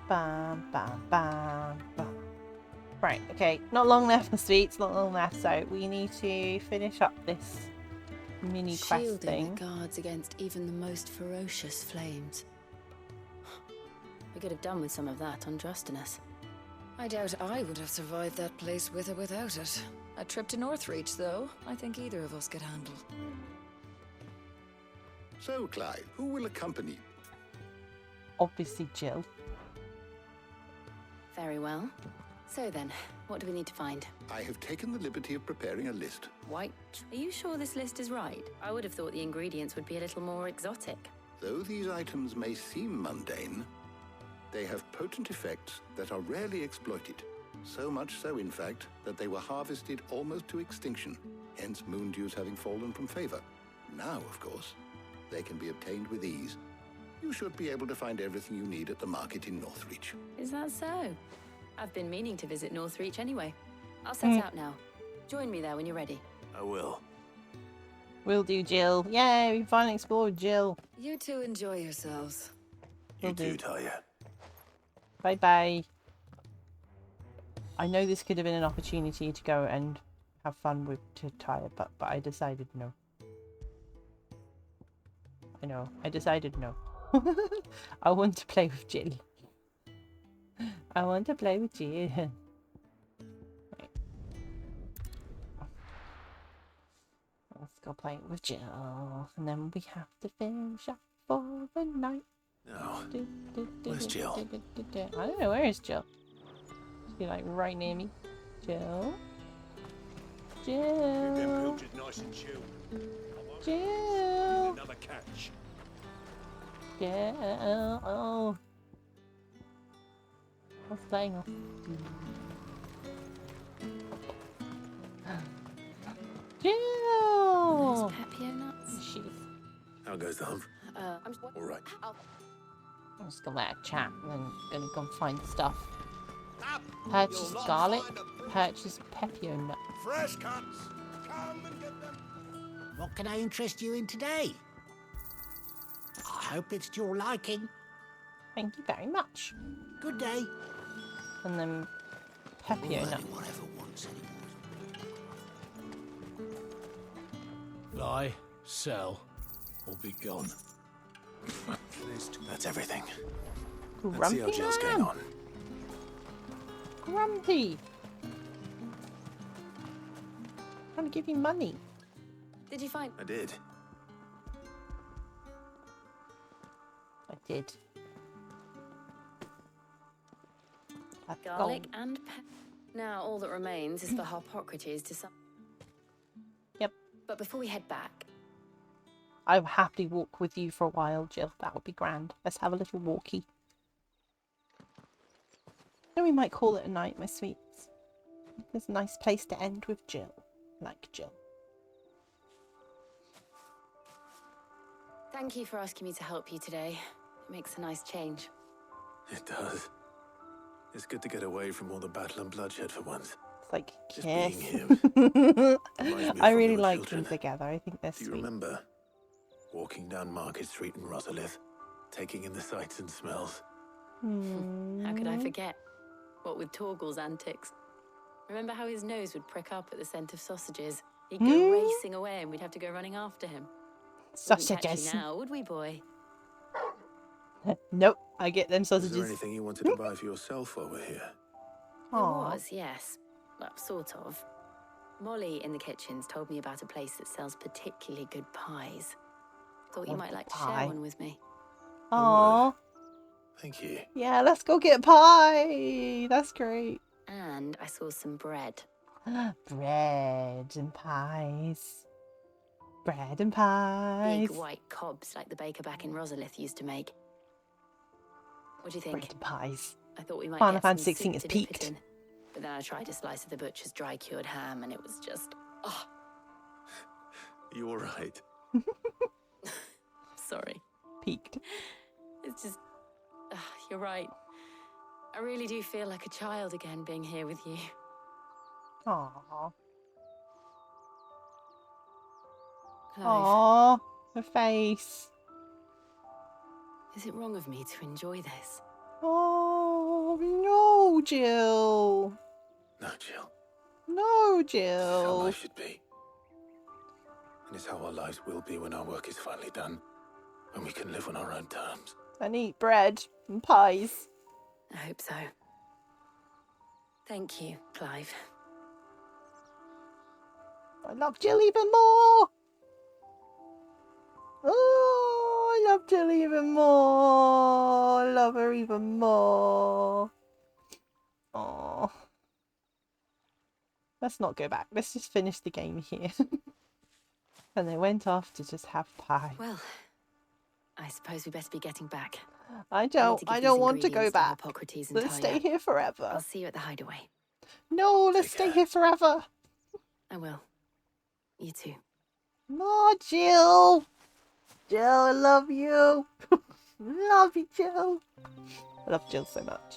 Bam, bam, bam, bam. Right, okay. Not long left, the sweets. Not long left, so we need to finish up this mini quest Shielding thing. that guards against even the most ferocious flames. We could have done with some of that on Drustinus. I doubt I would have survived that place with or without it. A trip to Northreach, though, I think either of us could handle. So, Clive, who will accompany? Obviously, Jill. Very well. So then, what do we need to find? I have taken the liberty of preparing a list. White. Are you sure this list is right? I would have thought the ingredients would be a little more exotic. Though these items may seem mundane, they have potent effects that are rarely exploited. So much so, in fact, that they were harvested almost to extinction, hence moon dews having fallen from favor. Now, of course, they can be obtained with ease. You should be able to find everything you need at the market in Northreach. Is that so? I've been meaning to visit Northreach anyway. I'll set out now. Join me there when you're ready. I will. Will do, Jill. Yay, we can finally explore with Jill. You two enjoy yourselves. You too, Talia. Bye-bye. I know this could have been an opportunity to go and have fun with Talia, but I decided no. I know. I decided no. I want to play with Jill. I want to play with Jill. Right. Let's go play with Jill. And then we have to finish up for the night. No. Where's Jill? I don't know. Where is Jill? She's like right near me. Jill? Jill? Keep them pilchers nice and chilled. Jill? Another catch. Jill? Oh. What's playing off? Jill! Pepio nuts? She's. How goes the hunt? I'm All right. I'm just gonna let her chat and then gonna go and find stuff. Purchase garlic. Purchase pepio nut. Fresh cuts. Come and get them. What can I interest you in today? I hope it's to your liking. Thank you very much. Good day. And then pepio nut. Buy, sell, or be gone. That's everything. Grumpy Let's see how Jill's going on. Grumpy. trying to give you money. Did you find? I did. I did. Garlic and now all that remains is for Hippocrates to some. Yep. But before we head back, I will happily walk with you for a while, Jill. That would be grand. Let's have a little walkie. Then we might call it a night, my sweets. It's a nice place to end with Jill. Like Jill. thank you for asking me to help you today. It makes a nice change. It does. It's good to get away from all the battle and bloodshed for once. It's like, just yes. being here. I really like them together. I think they're sweet. Do you remember walking down Market Street in Rosalith, taking in the sights and smells? How could I forget? What with Torgal's antics. Remember how his nose would prick up at the scent of sausages? He'd go racing away and we'd have to go running after him. Sausages. Wouldn't catch you now, would we, boy? Nope, I get them sausages. Is there anything you wanted to buy for yourself while we're here? There was, yes. Well, sort of. Molly in the kitchens told me about a place that sells particularly good pies. Thought you might like to share one with me. Aww. Thank you. Yeah, let's go get pie. That's great. And I saw some bread. Bread and pies. Bread and pies. Big white cobs like the baker back in Rosalith used to make. What do you think? Bread and pies. I thought we might Final get Fantasy some 16 is soup to dip it peaked. in. But then I tried a slice of the butcher's dry-cured ham and it was just... Oh. You all right? Sorry. Peaked. It's just... you're right. I really do feel like a child again being here with you. Aww. Clive, Aww. Her face. is it wrong of me to enjoy this? Oh, no, Jill. No, Jill. No, It's how Jill. life should be. And it's how our lives will be when our work is finally done. When we can live on our own terms. And eat bread and pies. I hope so. Thank you, Clive. I love Jill even more. Oh, I love Jill even more. I love her even more. Oh. Let's not go back. Let's just finish the game here. And they went off to just have pie. Well, I suppose we better be getting back. I don't want to go back. Let's stay here forever. I'll see you at the Hideaway. No, let's stay here forever. I will. You too. No, Jill. Jill, I love you. Love you, Jill. I love Jill so much.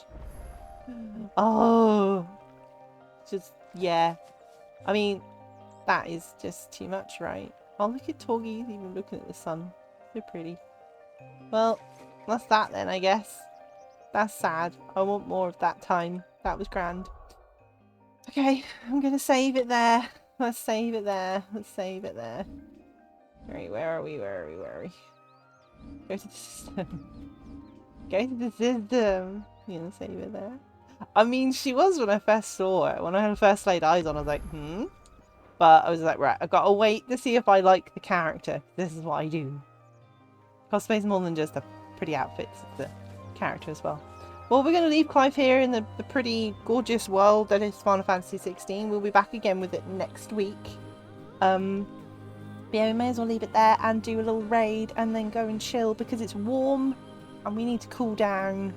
Oh. Just, yeah. I mean, that is just too much, right? Oh, look at Torgi. He's even looking at the sun. So pretty. Well, that's that then, I guess. That's sad. I want more of that time. That was grand. Okay, I'm going to save it there. Let's save it there. Let's save it there. Right, where are we? Where are we? Where are we? Go to the system. Go to the system. You know, save it there. I mean, she was when I first saw her. When I first laid eyes on her, I was like, But I was like, right, I've got to wait to see if I like the character. This is what I do. Cosplay's more than just the pretty outfits. It's the character as well. Well, we're going to leave Clive here in the pretty gorgeous world that is Final Fantasy 16. We'll be back again with it next week. But yeah, we may as well leave it there and do a little raid and then go and chill because it's warm and we need to cool down.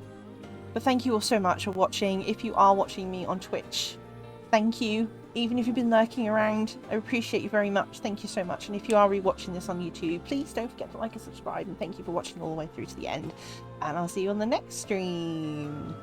But thank you all so much for watching. If you are watching me on Twitch, thank you. Even if you've been lurking around, I appreciate you very much. Thank you so much. And if you are rewatching this on YouTube, please don't forget to like and subscribe. And thank you for watching all the way through to the end. And I'll see you on the next stream.